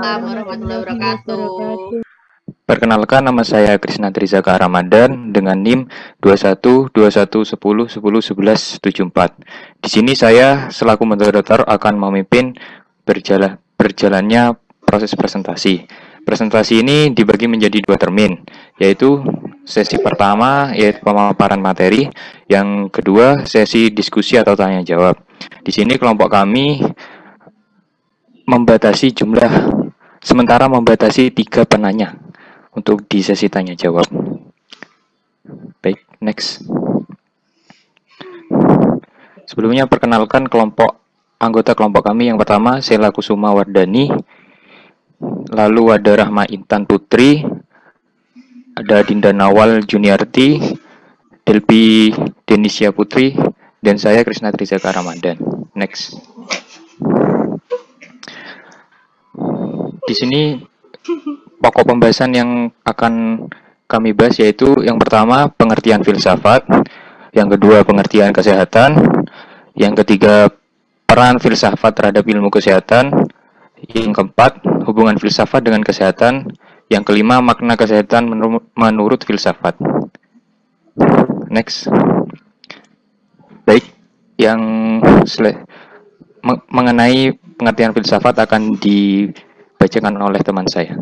Waalaikumsalam warahmatullahi wabarakatuh. Perkenalkan, nama saya Krisna Trizaka Ramadan dengan NIM 212110101174. Di sini saya selaku moderator akan memimpin berjalannya proses presentasi. Presentasi ini dibagi menjadi 2 termin, yaitu sesi pertama yaitu pemaparan materi, yang kedua sesi diskusi atau tanya jawab. Di sini kelompok kami membatasi sementara membatasi 3 penanya untuk di sesi tanya jawab. Baik, next. Sebelumnya perkenalkan anggota kelompok kami. Yang pertama Sheila Kusuma Wardani, lalu ada Rahma Intan Putri, ada Dinda Nawal Juniarti, Delbi Denisia Putri, dan saya Krisna Trizaka Ramadan. Next. Di sini pokok pembahasan yang akan kami bahas yaitu yang pertama pengertian filsafat, yang kedua pengertian kesehatan, yang ketiga peran filsafat terhadap ilmu kesehatan, yang keempat hubungan filsafat dengan kesehatan, yang kelima makna kesehatan menurut filsafat. Next. Baik, yang mengenai pengertian filsafat akan dibacakan oleh teman saya.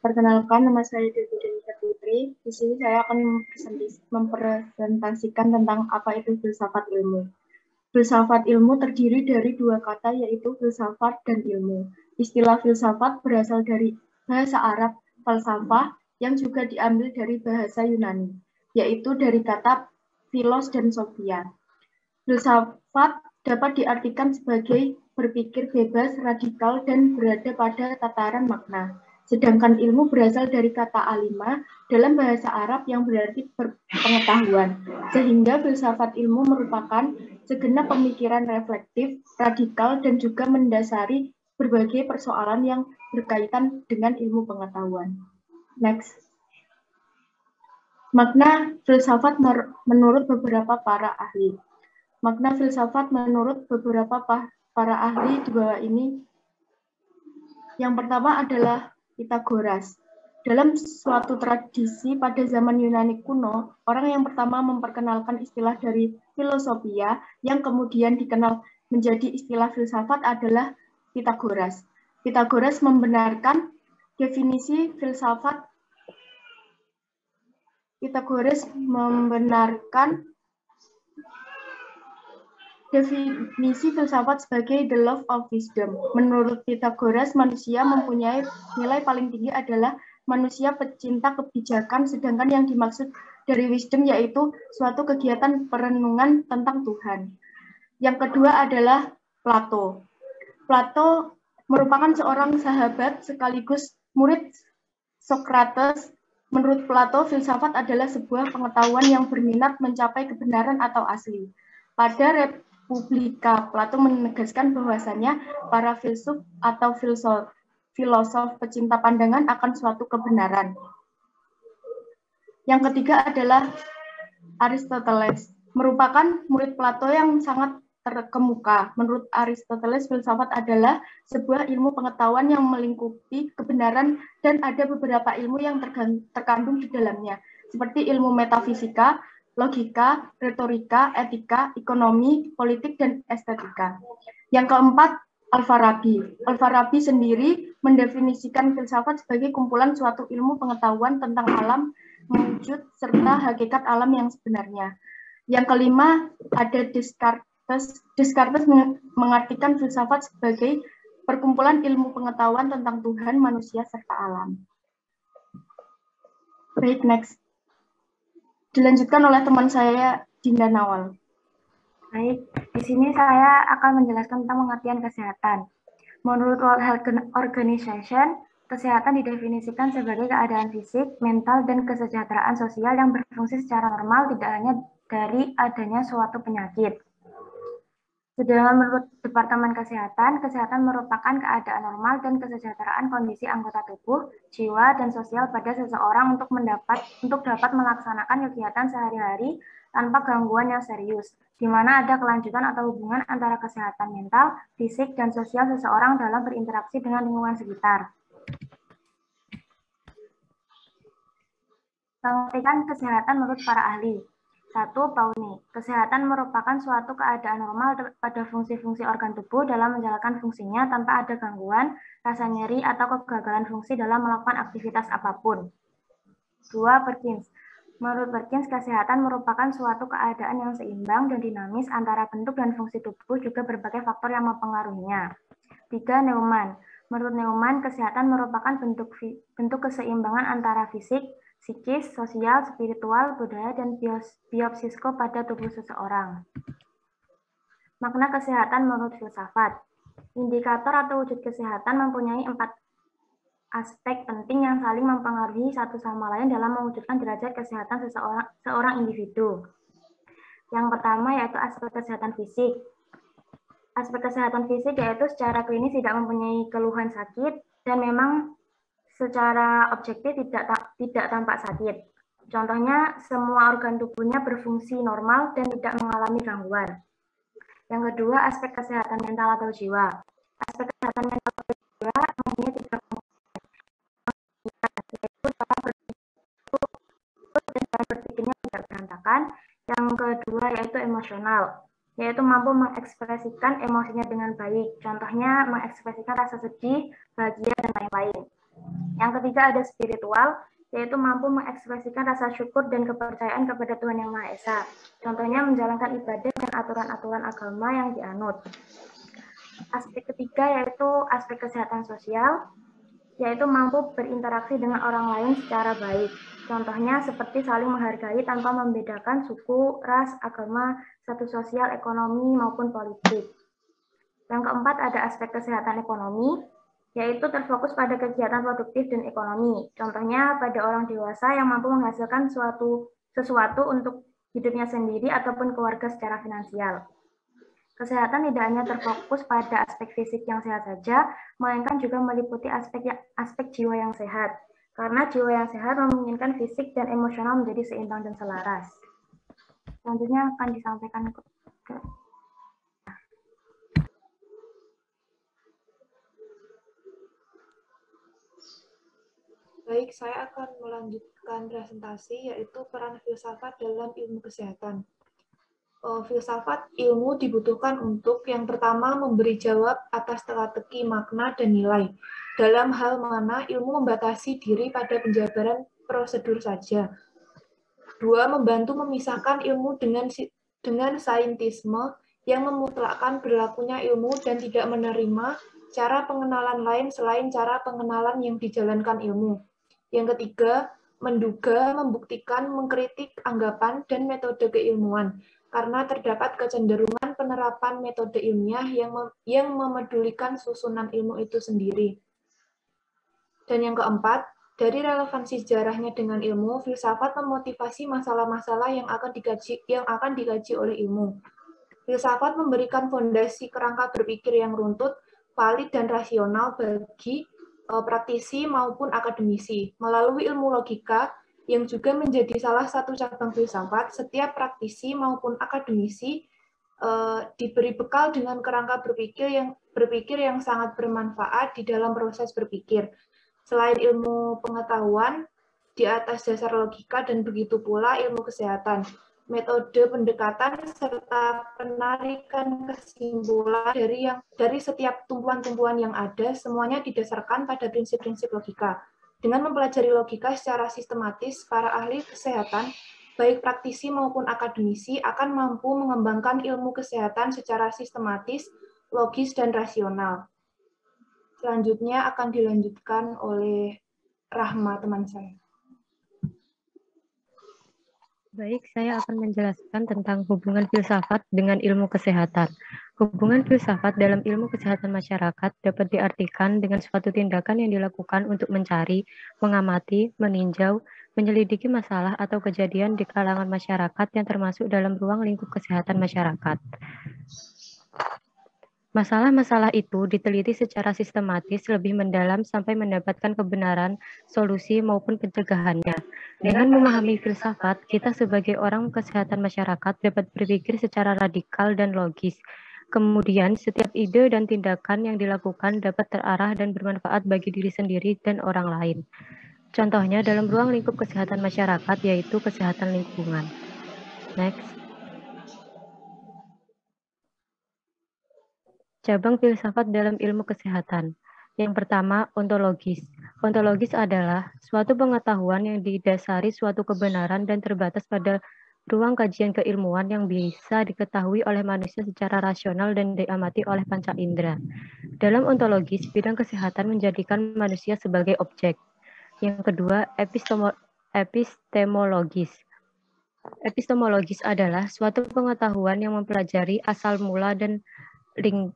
Perkenalkan, nama saya Delbi Denisia Putri. Di sini saya akan mempresentasikan tentang apa itu filsafat ilmu. Filsafat ilmu terdiri dari 2 kata, yaitu filsafat dan ilmu. Istilah filsafat berasal dari bahasa Arab falsafah yang juga diambil dari bahasa Yunani, yaitu dari kata philos dan sophia. Filsafat dapat diartikan sebagai berpikir bebas, radikal, dan berada pada tataran makna. Sedangkan ilmu berasal dari kata alima dalam bahasa Arab yang berarti pengetahuan, sehingga filsafat ilmu merupakan segenap pemikiran reflektif, radikal, dan juga mendasari berbagai persoalan yang berkaitan dengan ilmu pengetahuan. Next. Makna filsafat menurut beberapa para ahli. Makna filsafat menurut beberapa para ahli di bawah ini. Yang pertama adalah Pythagoras. Dalam suatu tradisi pada zaman Yunani kuno, orang yang pertama memperkenalkan istilah dari filosofia yang kemudian dikenal menjadi istilah filsafat adalah Pythagoras. Pythagoras membenarkan definisi filsafat. Pythagoras membenarkan definisi filsafat sebagai the love of wisdom. Menurut Pythagoras, manusia mempunyai nilai paling tinggi adalah manusia pecinta kebijakan, sedangkan yang dimaksud dari wisdom yaitu suatu kegiatan perenungan tentang Tuhan. Yang kedua adalah Plato. Plato merupakan seorang sahabat sekaligus murid Socrates. Menurut Plato, filsafat adalah sebuah pengetahuan yang berminat mencapai kebenaran atau asli. Pada Republika, Plato menegaskan bahwasannya para filsuf atau filosof pecinta pandangan akan suatu kebenaran. Yang ketiga adalah Aristoteles, merupakan murid Plato yang sangat terkemuka. Menurut Aristoteles, filsafat adalah sebuah ilmu pengetahuan yang melingkupi kebenaran dan ada beberapa ilmu yang terkandung di dalamnya, seperti ilmu metafisika, logika, retorika, etika, ekonomi, politik, dan estetika. Yang keempat, Al-Farabi. Al-Farabi sendiri mendefinisikan filsafat sebagai kumpulan suatu ilmu pengetahuan tentang alam, wujud, serta hakikat alam yang sebenarnya. Yang kelima, ada Descartes. Descartes mengartikan filsafat sebagai perkumpulan ilmu pengetahuan tentang Tuhan, manusia, serta alam. Baik, next. Dilanjutkan oleh teman saya, Dinda Nawal. Baik, di sini saya akan menjelaskan tentang pengertian kesehatan. Menurut World Health Organization, kesehatan didefinisikan sebagai keadaan fisik, mental, dan kesejahteraan sosial yang berfungsi secara normal, tidak hanya dari adanya suatu penyakit. Sedangkan menurut Departemen Kesehatan, kesehatan merupakan keadaan normal dan kesejahteraan kondisi anggota tubuh, jiwa, dan sosial pada seseorang untuk dapat melaksanakan kegiatan sehari-hari tanpa gangguan yang serius, di mana ada kelanjutan atau hubungan antara kesehatan mental, fisik, dan sosial seseorang dalam berinteraksi dengan lingkungan sekitar. Pengertian kesehatan menurut para ahli. 1. Pauni. Kesehatan merupakan suatu keadaan normal pada fungsi-fungsi organ tubuh dalam menjalankan fungsinya tanpa ada gangguan, rasa nyeri, atau kegagalan fungsi dalam melakukan aktivitas apapun. 2. Perkins. Menurut Perkins, kesehatan merupakan suatu keadaan yang seimbang dan dinamis antara bentuk dan fungsi tubuh, juga berbagai faktor yang mempengaruhinya. 3. Neumann. Menurut Neumann, kesehatan merupakan bentuk keseimbangan antara fisik, psikis, sosial, spiritual, budaya, dan biopsiko pada tubuh seseorang. Makna kesehatan menurut filsafat. Indikator atau wujud kesehatan mempunyai 4 aspek penting yang saling mempengaruhi satu sama lain dalam mewujudkan derajat kesehatan seorang individu. Yang pertama yaitu aspek kesehatan fisik. Aspek kesehatan fisik yaitu secara klinis tidak mempunyai keluhan sakit dan memang secara objektif tidak tampak sakit. Contohnya, semua organ tubuhnya berfungsi normal dan tidak mengalami gangguan. Yang kedua, aspek kesehatan mental atau jiwa. Aspek kesehatan mental atau jiwa mempunyai 3 komponen, yaitu cara berpikirnya tidak berantakan. Yang kedua yaitu emosional, yaitu mampu mengekspresikan emosinya dengan baik. Contohnya, mengekspresikan rasa sedih, bahagia, dan lain-lain. Yang ketiga ada spiritual, yaitu mampu mengekspresikan rasa syukur dan kepercayaan kepada Tuhan Yang Maha Esa. Contohnya menjalankan ibadah dan aturan-aturan agama yang dianut. Aspek ketiga yaitu aspek kesehatan sosial, yaitu mampu berinteraksi dengan orang lain secara baik. Contohnya seperti saling menghargai tanpa membedakan suku, ras, agama, status sosial, ekonomi, maupun politik. Yang keempat ada aspek kesehatan ekonomi, yaitu terfokus pada kegiatan produktif dan ekonomi. Contohnya pada orang dewasa yang mampu menghasilkan sesuatu untuk hidupnya sendiri ataupun keluarga secara finansial. Kesehatan tidak hanya terfokus pada aspek fisik yang sehat saja, melainkan juga meliputi aspek jiwa yang sehat. Karena jiwa yang sehat memungkinkan fisik dan emosional menjadi seimbang dan selaras. Selanjutnya akan disampaikan ke Baik, saya akan melanjutkan presentasi, yaitu peran filsafat dalam ilmu kesehatan. Filsafat ilmu dibutuhkan untuk yang pertama memberi jawab atas teka-teki makna dan nilai. Dalam hal mana ilmu membatasi diri pada penjabaran prosedur saja. 2. Membantu memisahkan ilmu dengan saintisme yang memutlakkan berlakunya ilmu dan tidak menerima cara pengenalan lain selain cara pengenalan yang dijalankan ilmu. Yang ketiga, menduga, membuktikan, mengkritik anggapan dan metode keilmuan, karena terdapat kecenderungan penerapan metode ilmiah yang memedulikan susunan ilmu itu sendiri. Dan yang keempat, dari relevansi sejarahnya dengan ilmu, filsafat memotivasi masalah-masalah yang akan dikaji oleh ilmu. Filsafat memberikan fondasi kerangka berpikir yang runtut, valid, dan rasional bagi praktisi maupun akademisi. Melalui ilmu logika, yang juga menjadi salah satu cabang filsafat, setiap praktisi maupun akademisi diberi bekal dengan kerangka berpikir yang sangat bermanfaat di dalam proses berpikir. Selain ilmu pengetahuan, di atas dasar logika dan begitu pula ilmu kesehatan. Metode pendekatan serta penarikan kesimpulan dari setiap tumpuan-tumpuan yang ada, semuanya didasarkan pada prinsip-prinsip logika. Dengan mempelajari logika secara sistematis, para ahli kesehatan, baik praktisi maupun akademisi, akan mampu mengembangkan ilmu kesehatan secara sistematis, logis, dan rasional. Selanjutnya akan dilanjutkan oleh Rahma, teman saya. Baik, saya akan menjelaskan tentang hubungan filsafat dengan ilmu kesehatan. Hubungan filsafat dalam ilmu kesehatan masyarakat dapat diartikan dengan suatu tindakan yang dilakukan untuk mencari, mengamati, meninjau, menyelidiki masalah atau kejadian di kalangan masyarakat yang termasuk dalam ruang lingkup kesehatan masyarakat. Masalah-masalah itu diteliti secara sistematis lebih mendalam sampai mendapatkan kebenaran, solusi, maupun pencegahannya. Dengan memahami filsafat, kita sebagai orang kesehatan masyarakat dapat berpikir secara radikal dan logis. Kemudian, setiap ide dan tindakan yang dilakukan dapat terarah dan bermanfaat bagi diri sendiri dan orang lain. Contohnya dalam ruang lingkup kesehatan masyarakat, yaitu kesehatan lingkungan. Next. Cabang filsafat dalam ilmu kesehatan. Yang pertama, ontologis. Ontologis adalah suatu pengetahuan yang didasari suatu kebenaran dan terbatas pada ruang kajian keilmuan yang bisa diketahui oleh manusia secara rasional dan diamati oleh panca indera. Dalam ontologis, bidang kesehatan menjadikan manusia sebagai objek. Yang kedua, epistemologis. Epistemologis adalah suatu pengetahuan yang mempelajari asal mula dan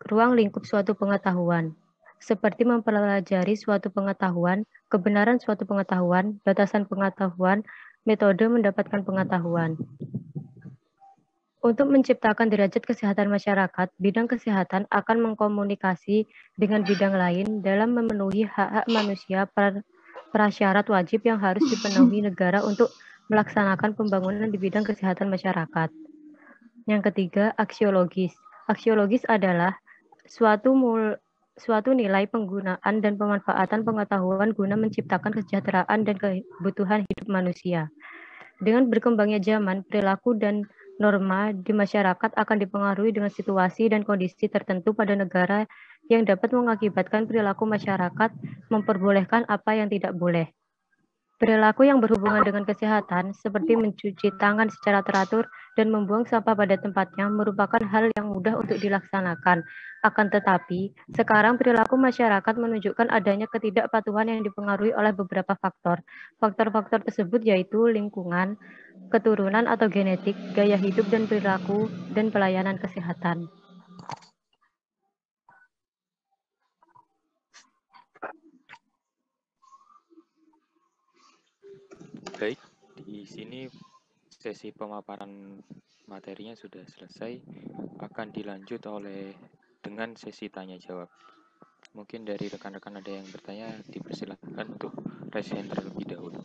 ruang lingkup suatu pengetahuan, seperti mempelajari suatu pengetahuan, kebenaran suatu pengetahuan, batasan pengetahuan, metode mendapatkan pengetahuan. Untuk menciptakan derajat kesehatan masyarakat, bidang kesehatan akan mengkomunikasi dengan bidang lain dalam memenuhi hak-hak manusia prasyarat wajib yang harus dipenuhi negara untuk melaksanakan pembangunan di bidang kesehatan masyarakat. Yang ketiga, aksiologis. Aksiologis adalah suatu nilai penggunaan dan pemanfaatan pengetahuan guna menciptakan kesejahteraan dan kebutuhan hidup manusia. Dengan berkembangnya zaman, perilaku dan norma di masyarakat akan dipengaruhi dengan situasi dan kondisi tertentu pada negara yang dapat mengakibatkan perilaku masyarakat memperbolehkan apa yang tidak boleh. Perilaku yang berhubungan dengan kesehatan, seperti mencuci tangan secara teratur dan membuang sampah pada tempatnya, merupakan hal yang mudah untuk dilaksanakan. Akan tetapi, sekarang perilaku masyarakat menunjukkan adanya ketidakpatuhan yang dipengaruhi oleh beberapa faktor. Faktor-faktor tersebut yaitu lingkungan, keturunan atau genetik, gaya hidup dan perilaku, dan pelayanan kesehatan. Baik, di sini sesi pemaparan materinya sudah selesai. Akan dilanjut dengan sesi tanya jawab. Mungkin dari rekan-rekan ada yang bertanya, dipersilakan untuk raise hand terlebih dahulu.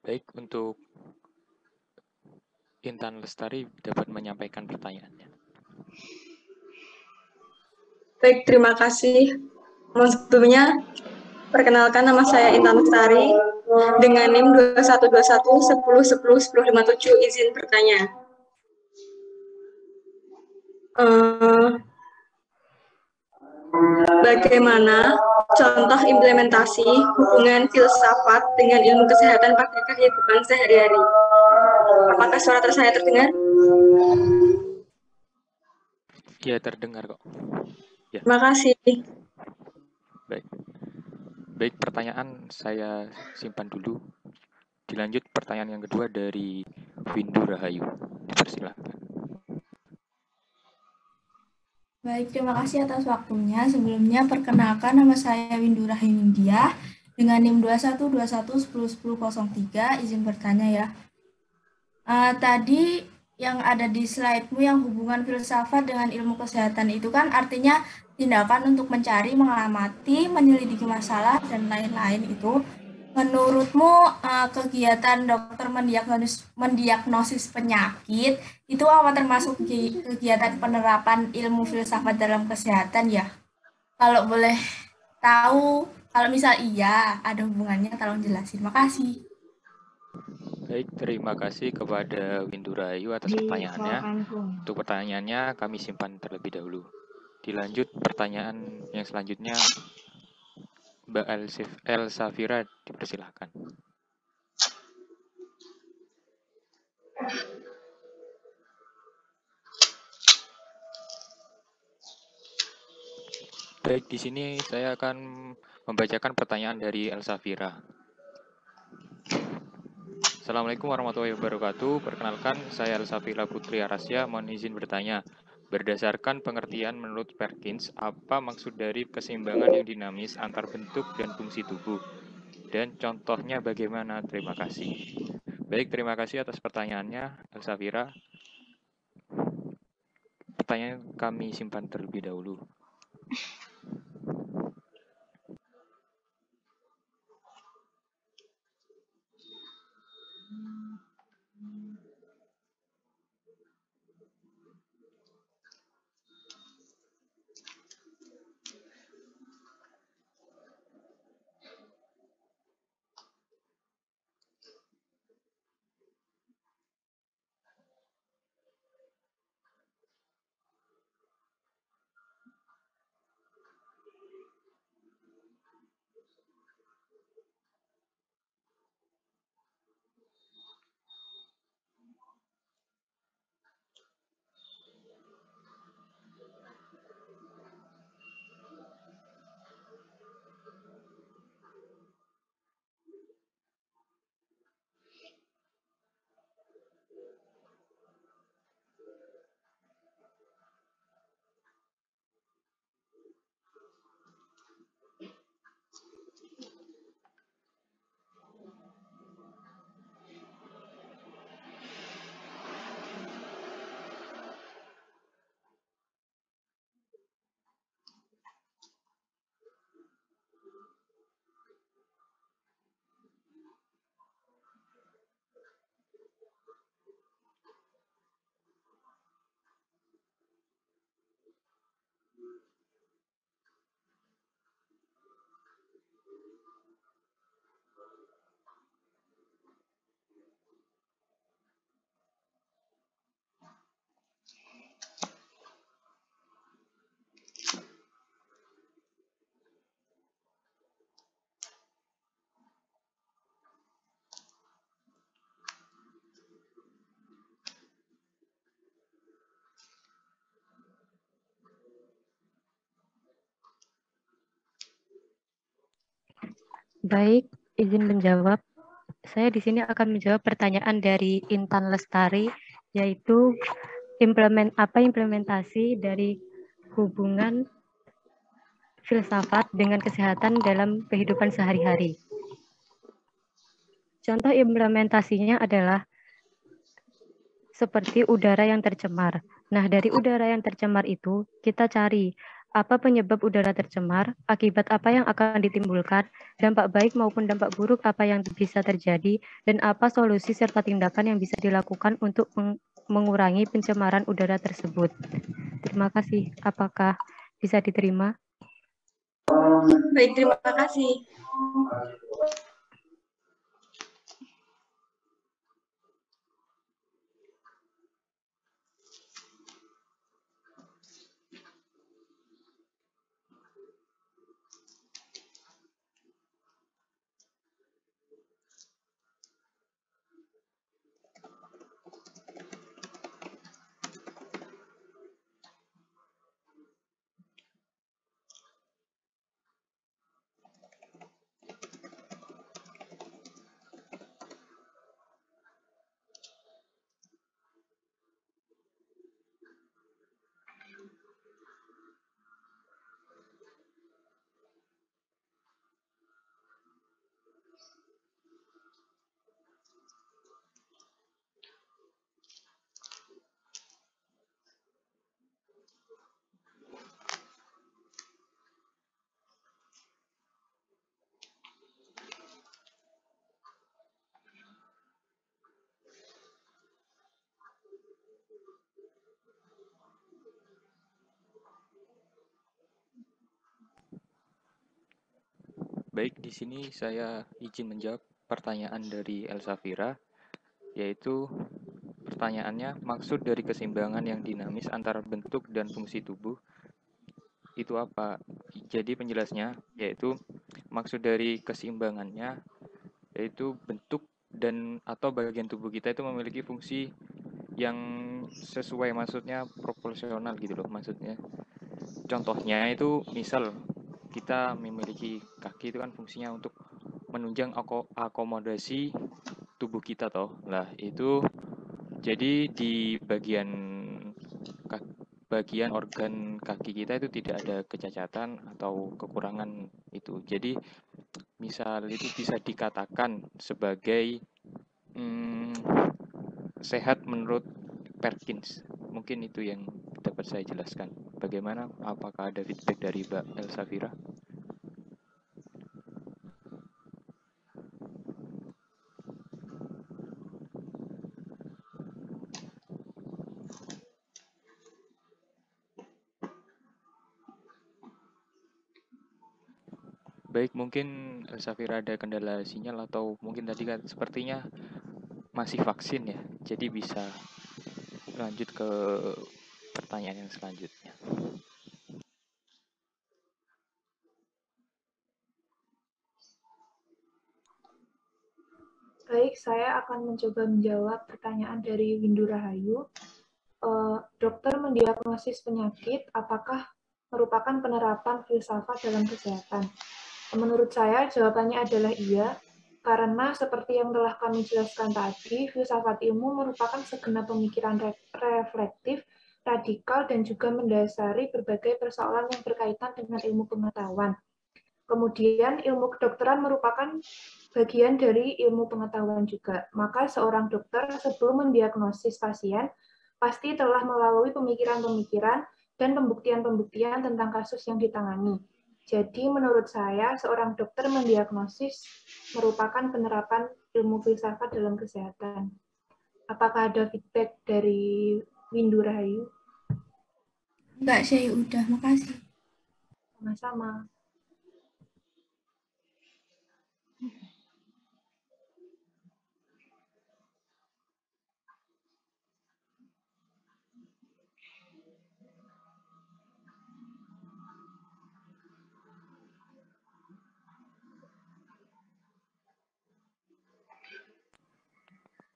Baik, untuk Intan Lestari dapat menyampaikan pertanyaannya. Baik, terima kasih. Sebelumnya, perkenalkan nama saya Intan Lestari dengan NIM 2121 10 10 1057 izin bertanya. Bagaimana contoh implementasi hubungan filsafat dengan ilmu kesehatan pada kehidupan sehari-hari? Apakah suara saya terdengar? Ya, terdengar kok. Ya. Terima kasih. Baik, pertanyaan saya simpan dulu. Dilanjut pertanyaan yang kedua dari Windu Rahayu. Dipersilakan. Baik, terima kasih atas waktunya. Sebelumnya, perkenalkan nama saya Windu Rahayu India dengan NIM 2121 10 1003. Izin bertanya ya. Tadi yang ada di slide-mu yang hubungan filsafat dengan ilmu kesehatan itu kan artinya tindakan untuk mencari, mengamati, menyelidiki masalah, dan lain-lain itu. Menurutmu kegiatan dokter mendiagnosis penyakit itu apa termasuk kegiatan penerapan ilmu filsafat dalam kesehatan ya? Kalau boleh tahu, kalau misal iya ada hubungannya, tolong jelasin. Makasih. Baik, terima kasih kepada Windu Rahayu atas pertanyaannya. Untuk pertanyaannya kami simpan terlebih dahulu. Dilanjut pertanyaan yang selanjutnya, Mbak Elsafira, dipersilahkan. Baik, di sini saya akan membacakan pertanyaan dari Elsafira. Assalamualaikum warahmatullahi wabarakatuh. Perkenalkan, saya Elsafira Putri Arasya. Mohon izin bertanya. Berdasarkan pengertian menurut Perkins, apa maksud dari keseimbangan yang dinamis antar bentuk dan fungsi tubuh? Dan contohnya bagaimana? Terima kasih. Baik, terima kasih atas pertanyaannya, Elsafira. Pertanyaan kami simpan terlebih dahulu. Baik, izin menjawab. Saya di sini akan menjawab pertanyaan dari Intan Lestari, yaitu implementasi dari hubungan filsafat dengan kesehatan dalam kehidupan sehari-hari. Contoh implementasinya adalah seperti udara yang tercemar. Nah, dari udara yang tercemar itu, kita cari apa penyebab udara tercemar, akibat apa yang akan ditimbulkan, dampak baik maupun dampak buruk apa yang bisa terjadi, dan apa solusi serta tindakan yang bisa dilakukan untuk mengurangi pencemaran udara tersebut. Terima kasih. Apakah bisa diterima? Baik, terima kasih. Baik, di sini saya izin menjawab pertanyaan dari Elsafira, yaitu pertanyaannya, maksud dari keseimbangan yang dinamis antara bentuk dan fungsi tubuh itu apa? Jadi penjelasnya, yaitu maksud dari keseimbangannya, yaitu bentuk dan atau bagian tubuh kita itu memiliki fungsi yang sesuai, maksudnya proporsional gitu loh maksudnya. Contohnya itu misal kita memiliki kaki, itu kan fungsinya untuk menunjang akomodasi tubuh kita toh. Lah itu jadi di bagian organ kaki kita itu tidak ada kecacatan atau kekurangan itu. Jadi misal itu bisa dikatakan sebagai hmm, sehat menurut Perkins. Mungkin itu yang dapat saya jelaskan. Bagaimana? Apakah ada feedback dari Mbak Elsafira? Baik, mungkin Elsafira ada kendala sinyal atau mungkin tadi kan sepertinya masih vaksin ya. Jadi bisa lanjut ke pertanyaan yang selanjutnya. Baik, saya akan mencoba menjawab pertanyaan dari Windu Rahayu. Dokter mendiagnosis penyakit apakah merupakan penerapan filsafat dalam kesehatan? Menurut saya, jawabannya adalah iya, karena seperti yang telah kami jelaskan tadi, filsafat ilmu merupakan segenap pemikiran reflektif, radikal, dan juga mendasari berbagai persoalan yang berkaitan dengan ilmu pengetahuan. Kemudian, ilmu kedokteran merupakan bagian dari ilmu pengetahuan juga. Maka seorang dokter sebelum mendiagnosis pasien, pasti telah melalui pemikiran-pemikiran dan pembuktian-pembuktian tentang kasus yang ditangani. Jadi menurut saya, seorang dokter mendiagnosis merupakan penerapan ilmu filsafat dalam kesehatan. Apakah ada feedback dari Windu Rahayu? Enggak, saya udah, makasih. Sama-sama.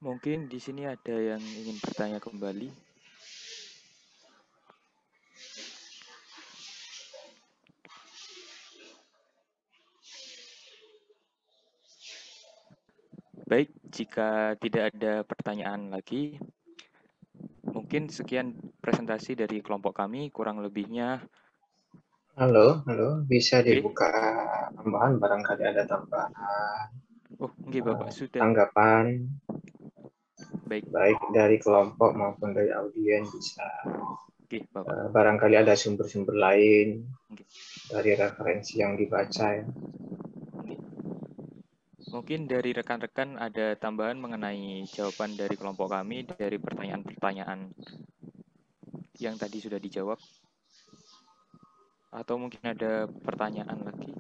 Mungkin di sini ada yang ingin bertanya kembali. Baik, jika tidak ada pertanyaan lagi, mungkin sekian presentasi dari kelompok kami, kurang lebihnya. Halo, bisa Oke. dibuka tambahan, barangkali ada tambahan. Oh, enggak Bapak, sudah. Tanggapan Baik, baik dari kelompok maupun dari audiens bisa. oke Bapak. Barangkali ada sumber-sumber lain Oke. dari referensi yang dibaca ya. Oke. Mungkin dari rekan-rekan ada tambahan mengenai jawaban dari kelompok kami dari pertanyaan-pertanyaan yang tadi sudah dijawab. Atau mungkin ada pertanyaan lagi.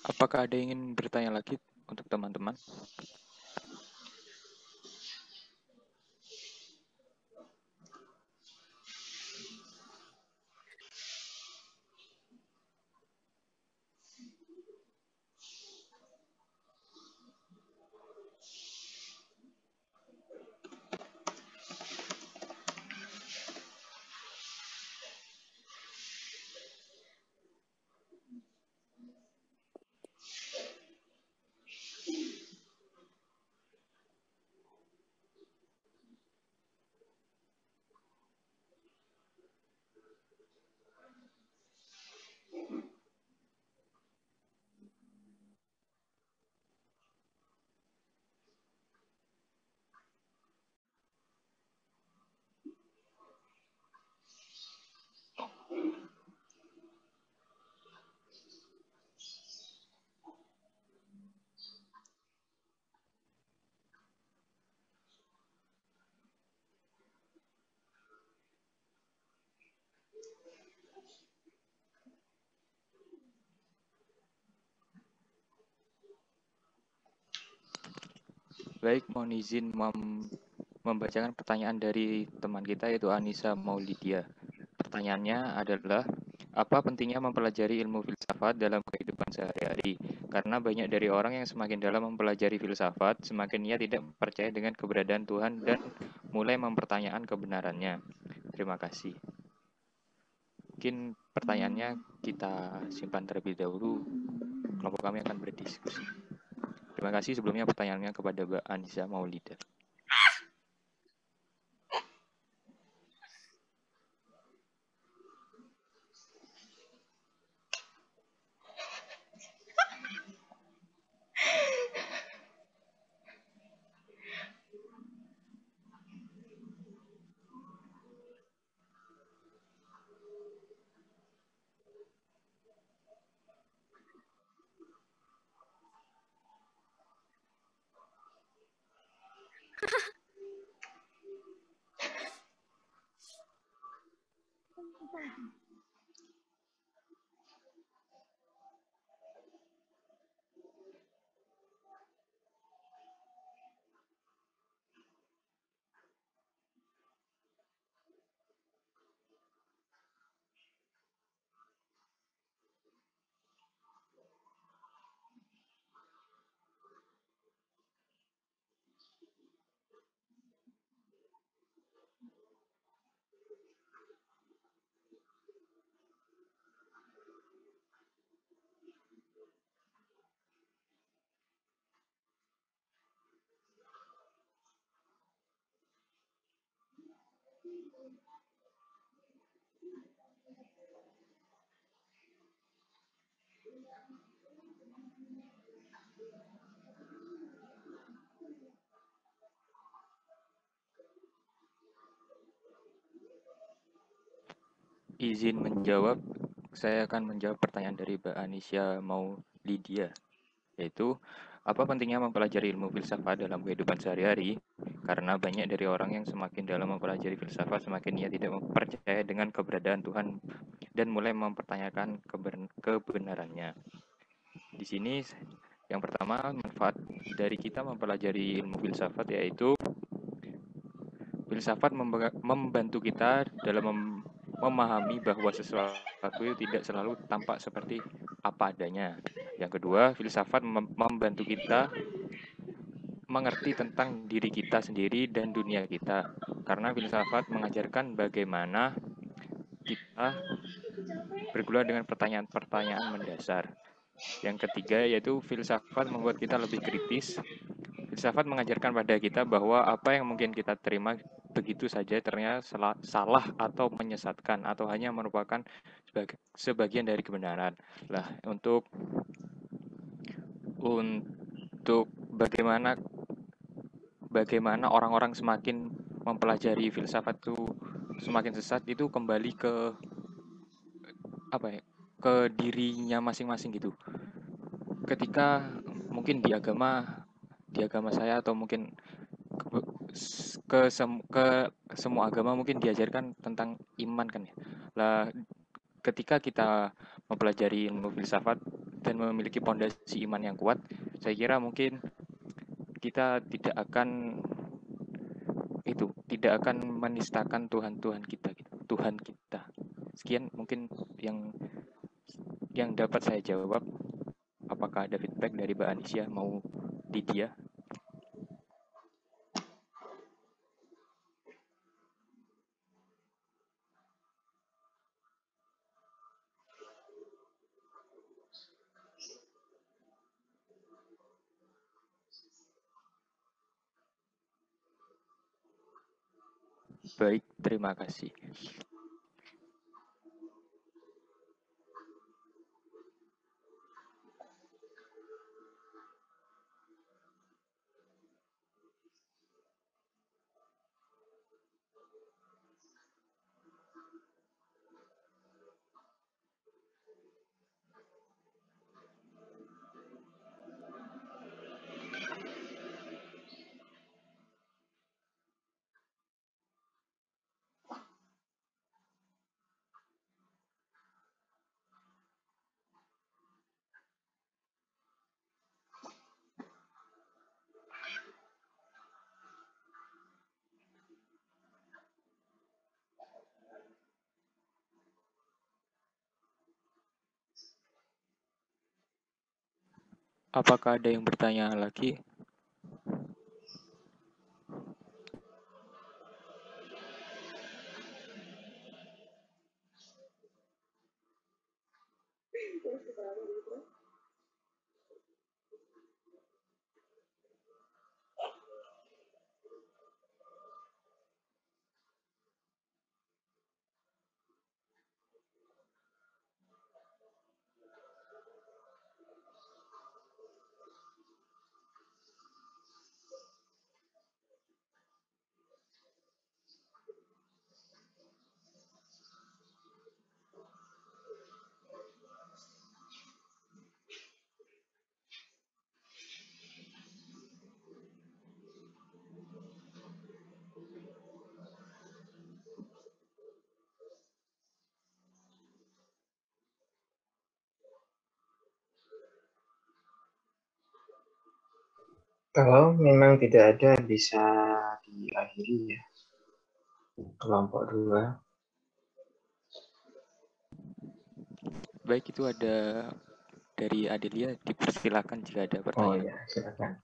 Apakah ada yang ingin bertanya lagi untuk teman-teman? Baik, mohon izin membacakan pertanyaan dari teman kita yaitu Anissa Maulidia. Pertanyaannya adalah, apa pentingnya mempelajari ilmu filsafat dalam kehidupan sehari-hari? Karena banyak dari orang yang semakin dalam mempelajari filsafat, semakin ia tidak percaya dengan keberadaan Tuhan dan mulai mempertanyakan kebenarannya. Terima kasih. Mungkin pertanyaannya kita simpan terlebih dahulu. Kelompok kami akan berdiskusi. Terima kasih sebelumnya pertanyaannya kepada Mbak Anissa Maulida. Izin menjawab, saya akan menjawab pertanyaan dari Mbak Anisya Maulidia, yaitu apa pentingnya mempelajari ilmu filsafat dalam kehidupan sehari-hari? Karena banyak dari orang yang semakin dalam mempelajari filsafat, semakin ia tidak percaya dengan keberadaan Tuhan dan mulai mempertanyakan kebenarannya. Di sini yang pertama, manfaat dari kita mempelajari ilmu filsafat yaitu filsafat membantu kita dalam memahami bahwa sesuatu itu tidak selalu tampak seperti apa adanya. Yang kedua, filsafat membantu kita mengerti tentang diri kita sendiri dan dunia kita. Karena filsafat mengajarkan bagaimana kita bergula dengan pertanyaan-pertanyaan mendasar. Yang ketiga yaitu filsafat membuat kita lebih kritis. Filsafat mengajarkan pada kita bahwa apa yang mungkin kita terima begitu saja ternyata salah atau menyesatkan atau hanya merupakan sebagian dari kebenaran. Lah, untuk bagaimana orang-orang semakin mempelajari filsafat itu semakin sesat itu kembali ke apa ya? Ke dirinya masing-masing gitu. Ketika mungkin di agama saya atau mungkin ke semua agama mungkin diajarkan tentang iman kan ya. Lah ketika kita mempelajari ilmu filsafat dan memiliki pondasi iman yang kuat, saya kira mungkin kita tidak akan menistakan Tuhan kita gitu. Tuhan kita. Sekian mungkin yang dapat saya jawab. Apakah ada feedback dari Mbak Anisya mau Lydia? Baik, terima kasih. Apakah ada yang bertanya lagi? Kalau memang tidak ada, bisa diakhiri ya. Kelompok 2. Baik, itu ada dari Adelia, dipersilakan jika ada Oh pertanyaan. ya, silakan.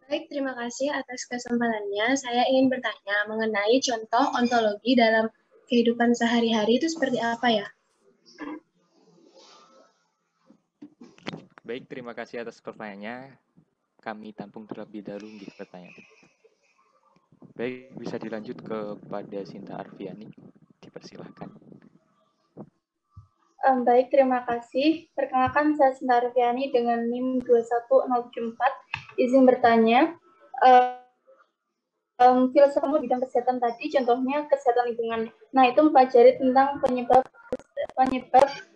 Baik, terima kasih atas kesempatannya. Saya ingin bertanya mengenai contoh ontologi dalam kehidupan sehari-hari itu seperti apa ya? Baik, terima kasih atas pertanyaannya. Kami tampung terlebih dahulu di pertanyaan. Baik, bisa dilanjut kepada Sinta Arfiani. Dipersilahkan. Baik, terima kasih. Perkenalkan, saya Sinta Arfiani dengan NIM 21074. Izin bertanya, filsafat bidang kesehatan tadi, contohnya kesehatan lingkungan. Nah, itu mempelajari tentang penyebab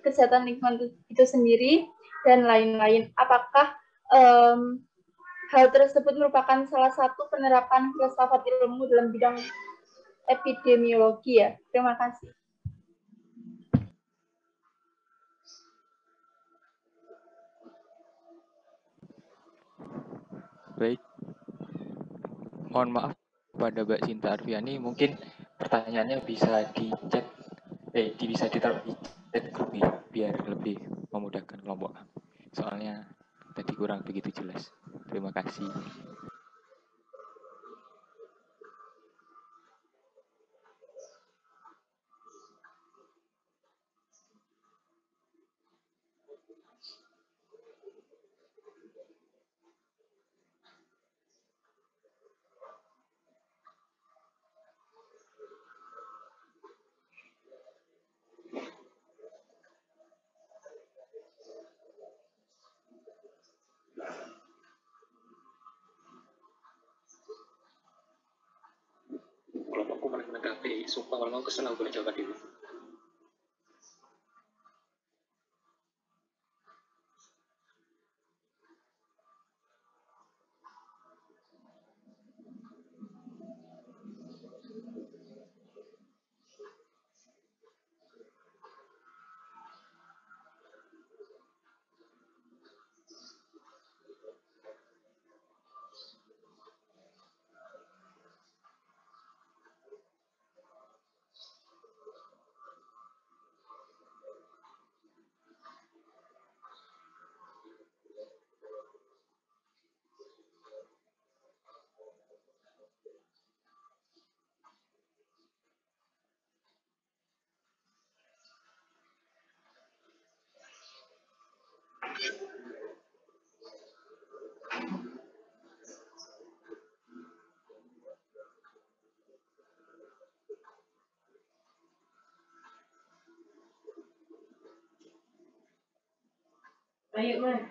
kesehatan lingkungan itu sendiri dan lain-lain. Apakah hal tersebut merupakan salah satu penerapan filsafat ilmu dalam bidang epidemiologi ya? Terima kasih. Baik, mohon maaf kepada Mbak Sinta Arfiani, mungkin pertanyaannya bisa bisa ditaruh di chat grup biar lebih memudahkan kelompok. Soalnya tadi kurang begitu jelas. Terima kasih. Kelompokku benar-benar KPI, sumpah kalau kesel aku boleh jawab dulu. Ayo, Mas.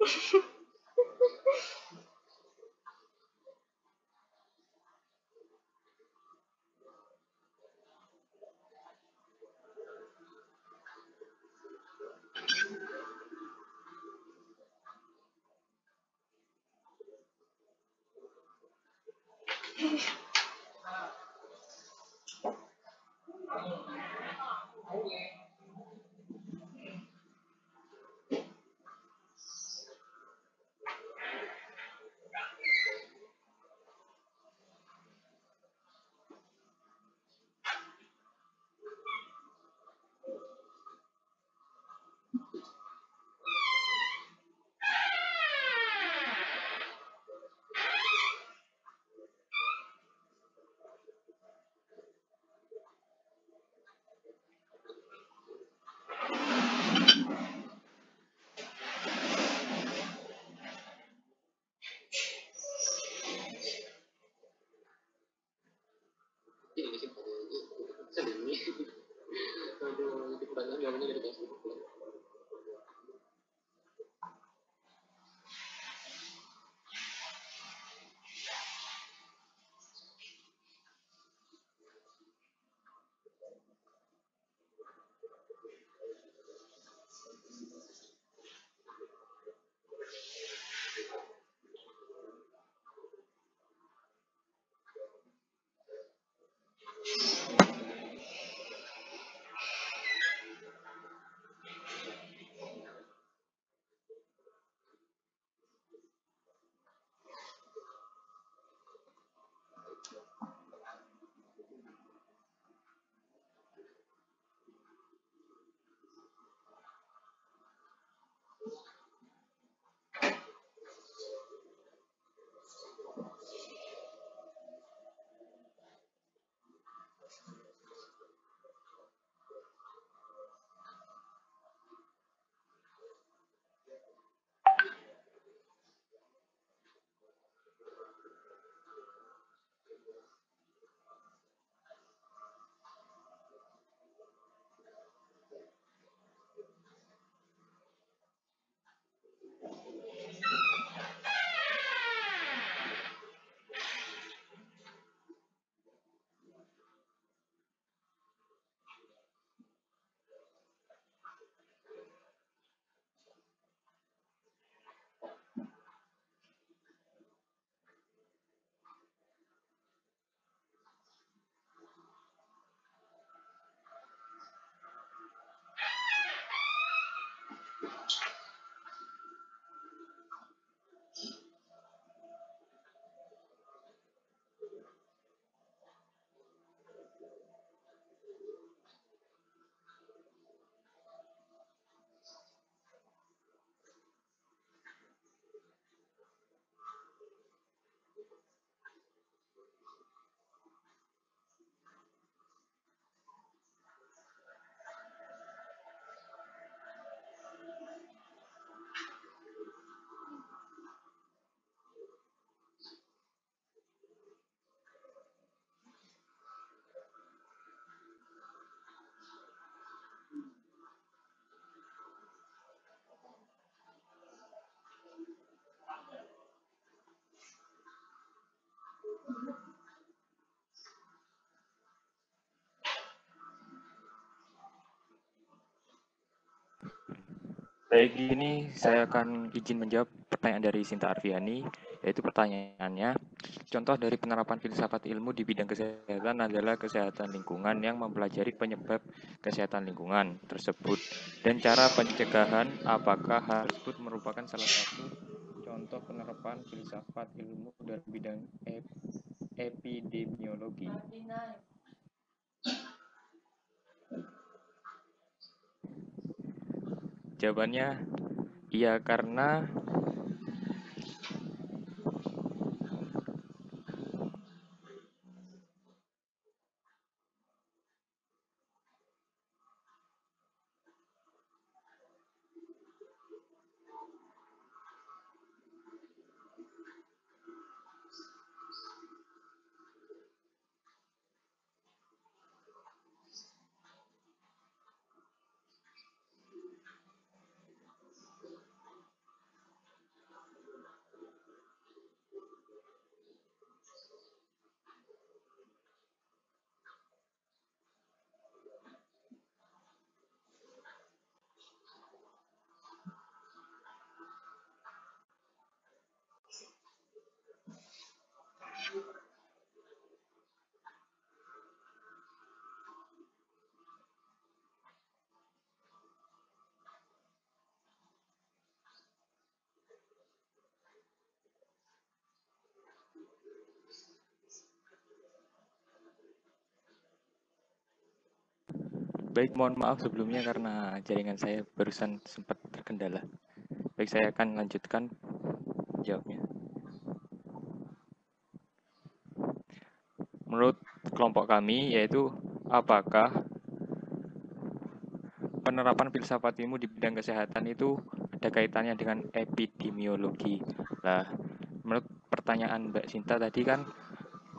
Ini sih sedih. Aduh, itu pertanyaan jawabannya dari Facebook. Baik, ini saya akan izin menjawab pertanyaan dari Sinta Arfiani, yaitu pertanyaannya, contoh dari penerapan filsafat ilmu di bidang kesehatan adalah kesehatan lingkungan yang mempelajari penyebab kesehatan lingkungan tersebut, dan cara pencegahan apakah hal tersebut merupakan salah satu contoh penerapan filsafat ilmu dalam bidang epidemiologi. Jawabannya, iya, karena Baik, mohon maaf sebelumnya karena jaringan saya barusan sempat terkendala. Baik, saya akan lanjutkan jawabnya. Menurut kelompok kami, yaitu apakah penerapan filsafat ilmu di bidang kesehatan itu ada kaitannya dengan epidemiologi. Nah, menurut pertanyaan Mbak Sinta tadi kan,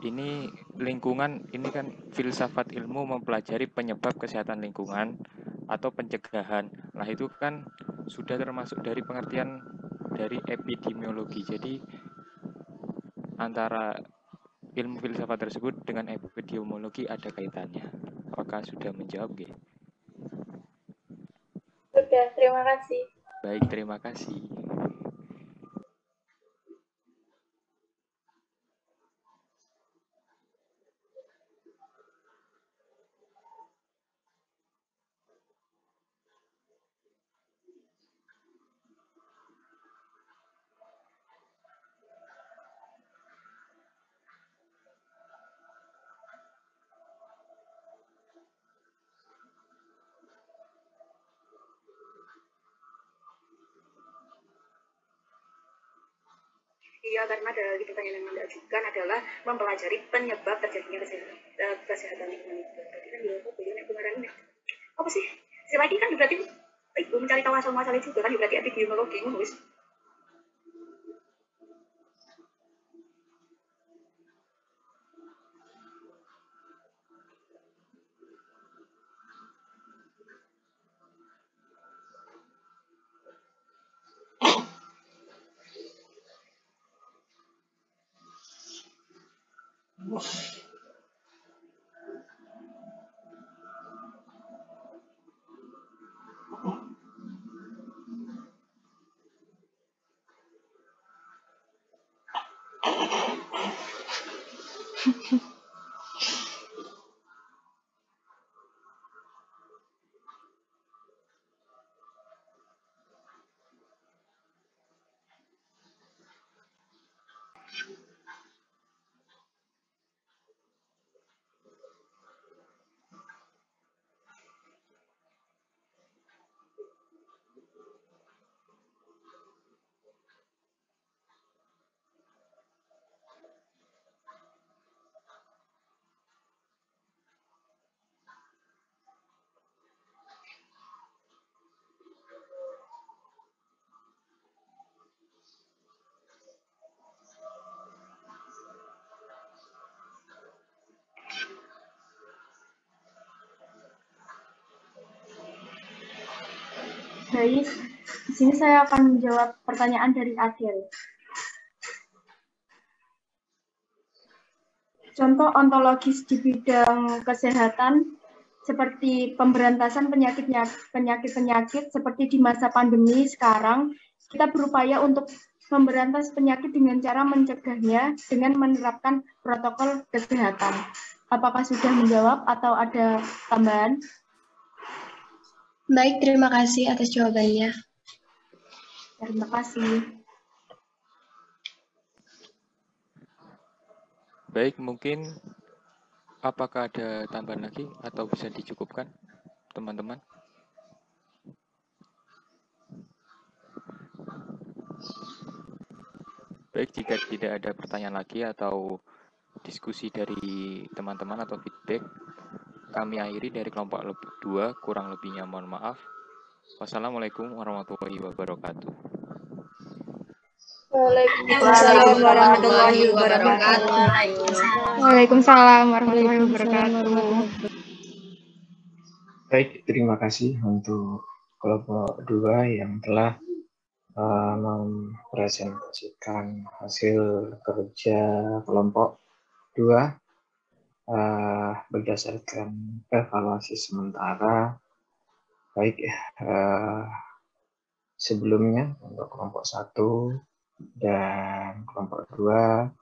ini lingkungan, ini kan filsafat ilmu mempelajari penyebab kesehatan lingkungan atau pencegahan. Nah, itu kan sudah termasuk dari pengertian dari epidemiologi. Jadi, antara ilmu filsafat tersebut dengan epidemiologi ada kaitannya. Apakah sudah menjawab, G? Sudah, terima kasih. Baik, terima kasih. Iya, karena dari pertanyaan yang Anda ajukan adalah mempelajari penyebab terjadinya kesehatan lingkungan itu. Berarti kan dia bagaimana kemarin apa sih? Setelah ini kan berarti ibu mencari tahu asal masalahnya juga kan berarti epidemiologi nulis. Baik, di sini saya akan menjawab pertanyaan dari Adel. Contoh ontologis di bidang kesehatan seperti pemberantasan penyakit-penyakit seperti di masa pandemi sekarang, kita berupaya untuk memberantas penyakit dengan cara mencegahnya dengan menerapkan protokol kesehatan. Apakah sudah menjawab atau ada tambahan? Baik, terima kasih atas jawabannya. Terima kasih. Baik, mungkin apakah ada tambahan lagi atau bisa dicukupkan, teman-teman? Baik, jika tidak ada pertanyaan lagi atau diskusi dari teman-teman atau feedback, kami akhiri dari kelompok 2, kurang lebihnya mohon maaf. Wassalamualaikum warahmatullahi wabarakatuh. Waalaikumsalam warahmatullahi wabarakatuh. Waalaikumsalam warahmatullahi wabarakatuh. Baik, terima kasih untuk kelompok 2 yang telah mempresentasikan hasil kerja kelompok 2 berdasarkan evaluasi sementara. Baik, sebelumnya untuk kelompok 1 dan kelompok 2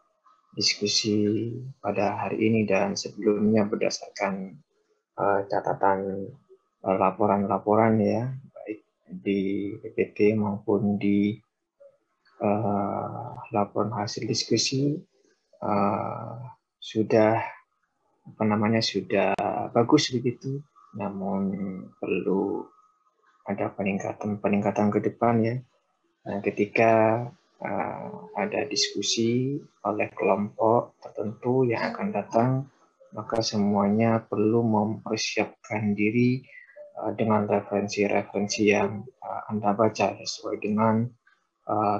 diskusi pada hari ini dan sebelumnya berdasarkan catatan laporan-laporan ya, baik di PPT maupun di laporan hasil diskusi sudah sudah bagus begitu namun perlu ada peningkatan ke depan ya. Nah, ketika ada diskusi oleh kelompok tertentu yang akan datang, maka semuanya perlu mempersiapkan diri dengan referensi-referensi yang Anda baca sesuai dengan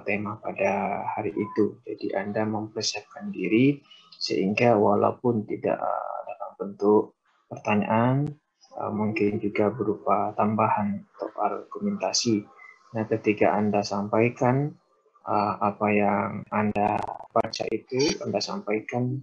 tema pada hari itu. Jadi Anda mempersiapkan diri sehingga walaupun tidak dalam bentuk pertanyaan, mungkin juga berupa tambahan atau argumentasi. Nah, ketika Anda sampaikan apa yang Anda baca itu, Anda sampaikan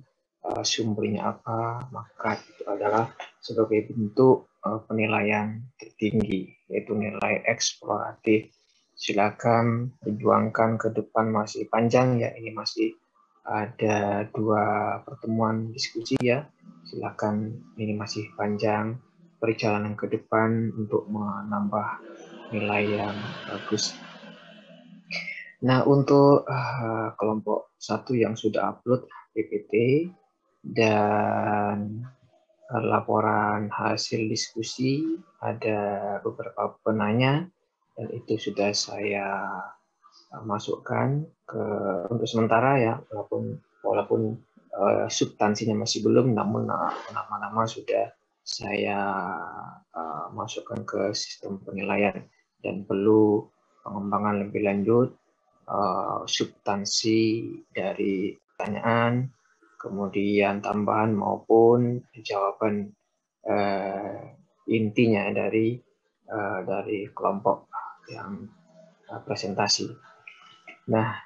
sumbernya apa, maka itu adalah sebagai bentuk penilaian tertinggi, yaitu nilai eksploratif. Silakan perjuangkan ke depan, masih panjang ya, ini masih ada 2 pertemuan diskusi ya. Silakan, ini masih panjang perjalanan ke depan untuk menambah nilai yang bagus. Nah, untuk kelompok 1 yang sudah upload PPT dan laporan hasil diskusi, ada beberapa penanya dan itu sudah saya masukkan untuk sementara ya, walaupun substansinya masih belum, namun nama-nama sudah saya masukkan ke sistem penilaian dan perlu pengembangan lebih lanjut substansi dari pertanyaan, kemudian tambahan maupun jawaban intinya dari kelompok yang presentasi. Nah,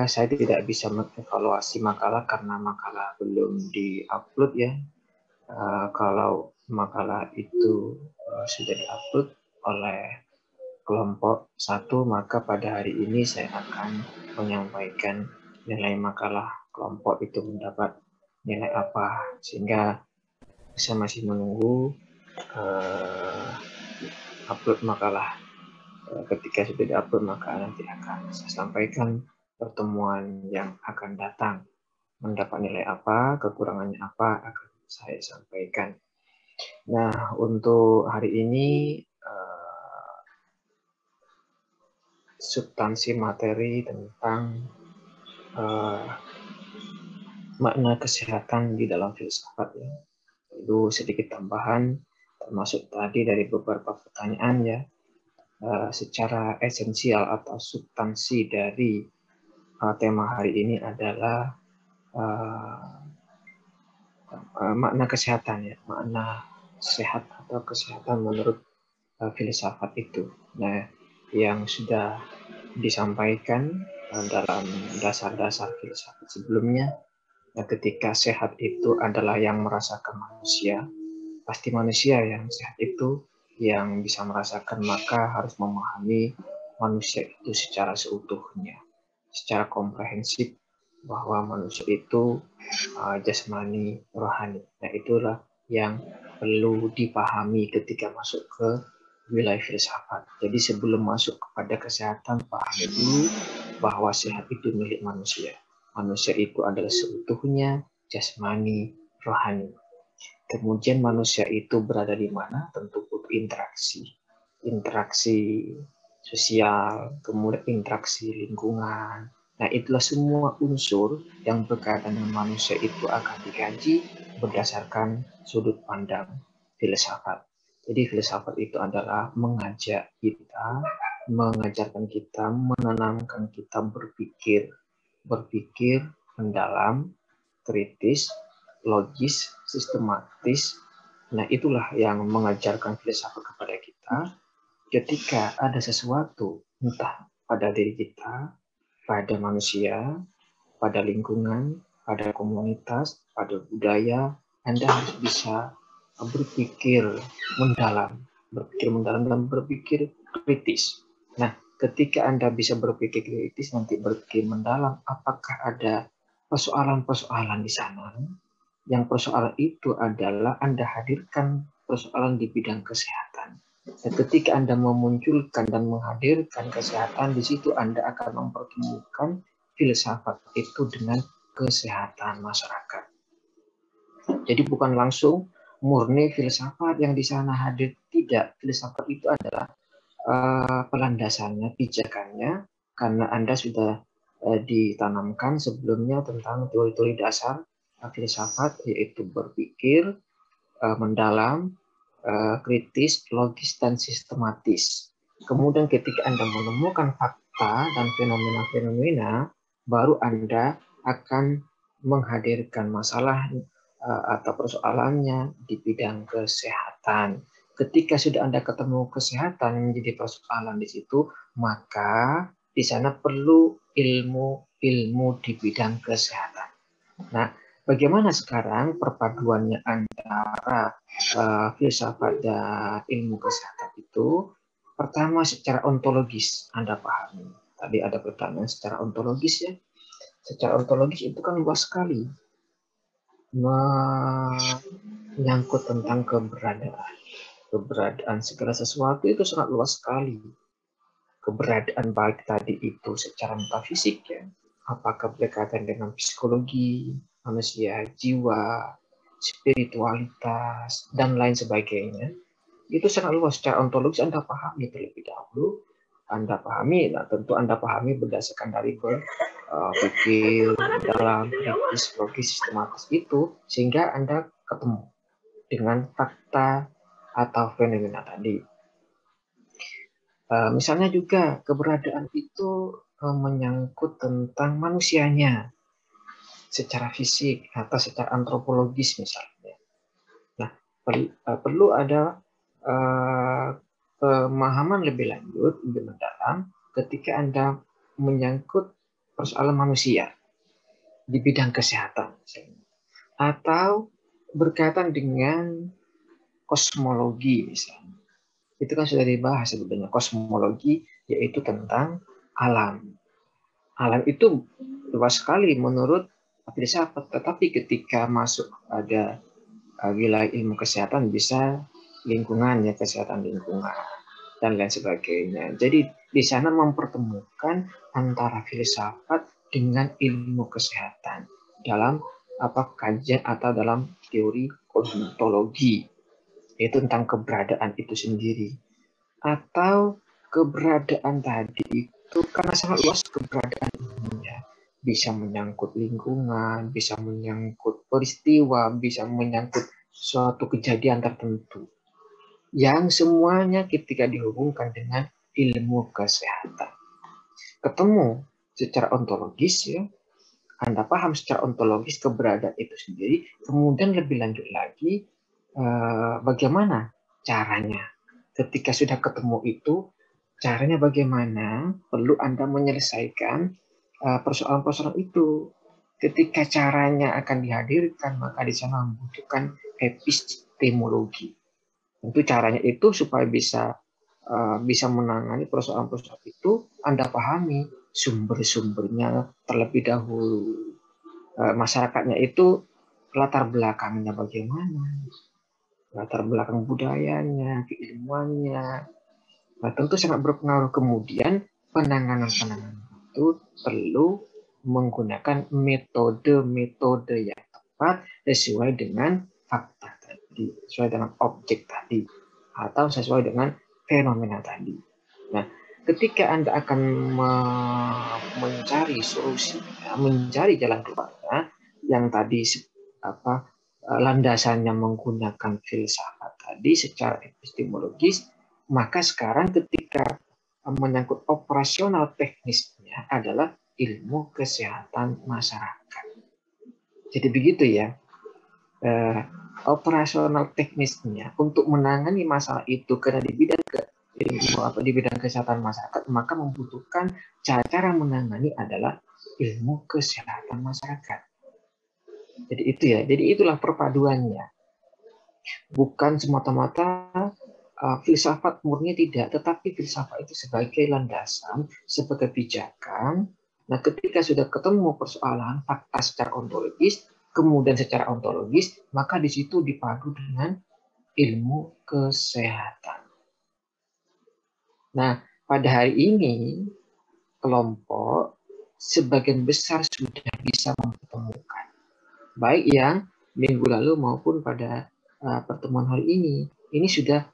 saya tidak bisa mengevaluasi makalah karena makalah belum di-upload ya. Kalau makalah itu sudah di-upload oleh kelompok 1, maka pada hari ini saya akan menyampaikan nilai makalah kelompok itu mendapat nilai apa, sehingga saya masih menunggu upload makalah. Ketika sudah di-upload, maka nanti akan saya sampaikan pertemuan yang akan datang. Mendapat nilai apa, kekurangannya apa, akan saya sampaikan. Nah, untuk hari ini, substansi materi tentang makna kesehatan di dalam filsafat ya. Itu sedikit tambahan, termasuk tadi dari beberapa pertanyaan ya. Secara esensial atau substansi dari tema hari ini adalah makna kesehatan ya, makna sehat atau kesehatan menurut filsafat itu. Nah, yang sudah disampaikan dalam dasar-dasar filsafat sebelumnya, ketika sehat itu adalah yang merasakan manusia, pasti manusia yang sehat itu yang bisa merasakan, maka harus memahami manusia itu secara seutuhnya, secara komprehensif, bahwa manusia itu jasmani, rohani. Nah, itulah yang perlu dipahami ketika masuk ke wilayah filsafat. Jadi sebelum masuk kepada kesehatan, pahami dulu bahwa sehat itu milik manusia. Manusia itu adalah seutuhnya jasmani, rohani. Kemudian manusia itu berada di mana? Tentu butuh interaksi sosial, kemudian interaksi lingkungan. Nah, itulah semua unsur yang berkaitan dengan manusia itu akan dikaji berdasarkan sudut pandang filsafat. Jadi filsafat itu adalah mengajak kita, mengajarkan kita, menanamkan kita berpikir mendalam, kritis, logis, sistematis. Nah, itulah yang mengajarkan filsafat kepada kita. Ketika ada sesuatu, entah pada diri kita, pada manusia, pada lingkungan, pada komunitas, pada budaya, Anda harus bisa berpikir mendalam dan berpikir kritis. Nah, ketika Anda bisa berpikir kritis, nanti berpikir mendalam, apakah ada persoalan-persoalan di sana? Yang persoalan itu adalah Anda hadirkan persoalan di bidang kesehatan. Dan ketika Anda memunculkan dan menghadirkan kesehatan, di situ Anda akan mempertemukan filsafat itu dengan kesehatan masyarakat. Jadi bukan langsung murni filsafat yang di sana hadir. Tidak, filsafat itu adalah pelandasannya, pijakannya, karena Anda sudah ditanamkan sebelumnya tentang teori-teori dasar filsafat, yaitu berpikir mendalam, kritis, logis, dan sistematis. Kemudian ketika Anda menemukan fakta dan fenomena-fenomena, baru Anda akan menghadirkan masalah atau persoalannya di bidang kesehatan. Ketika sudah Anda ketemu kesehatan yang menjadi persoalan di situ, maka di sana perlu ilmu di bidang kesehatan. Nah, bagaimana sekarang perpaduannya antara filsafat dan ilmu kesehatan itu? Pertama, secara ontologis Anda pahami. Tadi ada pertanyaan secara ontologis ya. Secara ontologis itu kan luas sekali. Menyangkut tentang keberadaan. Keberadaan segala sesuatu itu sangat luas sekali. Keberadaan baik tadi itu secara metafisik ya. Apakah berkaitan dengan psikologi, manusia, jiwa, spiritualitas, dan lain sebagainya. Itu sangat luas. Secara ontologis Anda pahami terlebih dahulu. Anda pahami, nah tentu Anda pahami berdasarkan dari berpikir dalam kritis, logis, sistematis itu, sehingga Anda ketemu dengan fakta atau fenomena tadi. Misalnya juga keberadaan itu menyangkut tentang manusianya secara fisik atau secara antropologis misalnya. Nah, perlu ada pemahaman lebih lanjut, lebih mendalam ketika Anda menyangkut persoalan manusia di bidang kesehatan misalnya. Atau berkaitan dengan kosmologi misalnya. Itu kan sudah dibahas sebetulnya, kosmologi yaitu tentang alam. Alam itu luas sekali menurut filsafat, tetapi ketika masuk pada wilayah ilmu kesehatan bisa lingkungan ya, kesehatan lingkungan dan lain sebagainya. Jadi di sana mempertemukan antara filsafat dengan ilmu kesehatan dalam kajian atau dalam teori ontologi, yaitu tentang keberadaan itu sendiri. Atau keberadaan tadi itu karena sangat luas keberadaan ilmunya, bisa menyangkut lingkungan, bisa menyangkut peristiwa, bisa menyangkut suatu kejadian tertentu, yang semuanya ketika dihubungkan dengan ilmu kesehatan ketemu secara ontologis ya. Anda paham secara ontologis keberadaan itu sendiri, kemudian lebih lanjut lagi bagaimana caranya. Ketika sudah ketemu itu, caranya bagaimana? Perlu Anda menyelesaikan persoalan-persoalan itu. Ketika caranya akan dihadirkan, maka di sana membutuhkan epistemologi. Tentu caranya itu supaya bisa menangani persoalan-persoalan itu, Anda pahami sumber-sumbernya terlebih dahulu. Masyarakatnya itu latar belakangnya bagaimana, latar belakang budayanya, keilmuannya. Nah, tentu sangat berpengaruh. Kemudian penanganan itu perlu menggunakan metode-metode yang tepat sesuai dengan fakta tadi, sesuai dengan objek tadi, atau sesuai dengan fenomena tadi. Nah, ketika Anda akan mencari solusi, mencari jalan keluarnya, yang tadi landasannya menggunakan filsafat tadi secara epistemologis, maka sekarang ketika menyangkut operasional teknisnya adalah ilmu kesehatan masyarakat. Jadi begitu ya. Operasional teknisnya untuk menangani masalah itu karena di bidang kesehatan masyarakat, maka membutuhkan cara menangani adalah ilmu kesehatan masyarakat. Jadi itu ya, jadi itulah perpaduannya. Bukan semata-mata filsafat murni, tidak, tetapi filsafat itu sebagai landasan, sebagai pijakan. Nah, ketika sudah ketemu persoalan fakta secara ontologis, kemudian secara ontologis, maka di situ dipadu dengan ilmu kesehatan. Nah, pada hari ini kelompok sebagian besar sudah bisa mempertemukan, baik yang minggu lalu maupun pada pertemuan hari ini sudah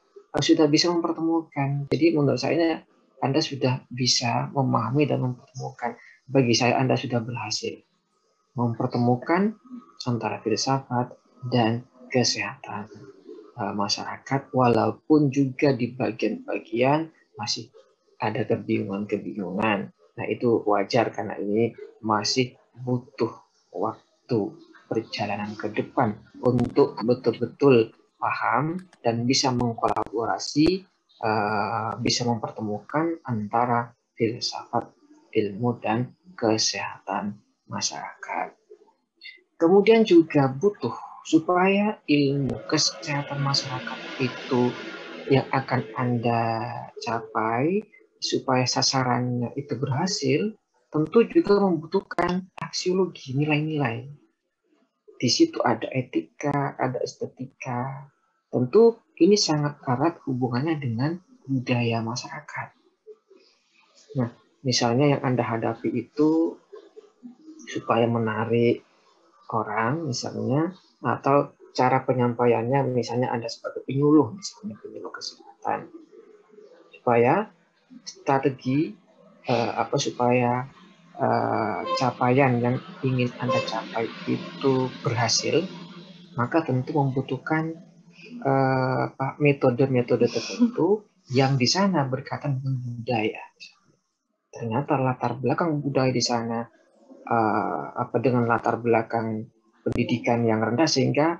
bisa mempertemukan. Jadi menurut saya Anda sudah bisa memahami dan mempertemukan. Bagi saya Anda sudah berhasil mempertemukan antara filsafat dan kesehatan masyarakat, walaupun juga di bagian-bagian masih ada kebingungan-kebingungan. Nah, itu wajar karena ini masih butuh waktu perjalanan ke depan untuk betul-betul paham dan bisa mengkolaborasi, bisa mempertemukan antara filsafat, ilmu, dan kesehatan masyarakat. Kemudian juga butuh supaya ilmu kesehatan masyarakat itu yang akan Anda capai, supaya sasarannya itu berhasil, tentu juga membutuhkan aksiologi, nilai-nilai. Di situ ada etika, ada estetika. Tentu ini sangat erat hubungannya dengan budaya masyarakat. Nah, misalnya yang Anda hadapi itu supaya menarik orang misalnya, atau cara penyampaiannya misalnya Anda sebagai penyuluh, misalnya penyuluh kesehatan, supaya strategi supaya capaian yang ingin Anda capai itu berhasil, maka tentu membutuhkan metode-metode tertentu yang di sana berkaitan dengan budaya. Ternyata latar belakang budaya di sana dengan latar belakang pendidikan yang rendah, sehingga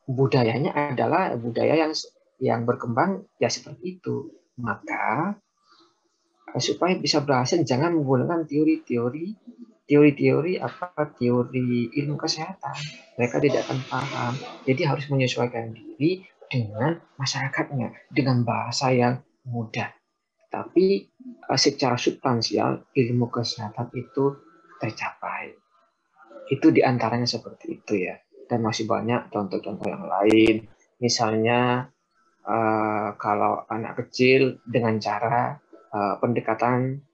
budayanya adalah budaya yang berkembang ya seperti itu. Maka supaya bisa berhasil jangan menggunakan teori ilmu kesehatan. Mereka tidak akan paham. Jadi harus menyesuaikan diri dengan masyarakatnya dengan bahasa yang mudah. Tapi secara substansial ilmu kesehatan itu tercapai. Itu diantaranya seperti itu ya. Dan masih banyak contoh-contoh yang lain. Misalnya kalau anak kecil dengan cara pendekatan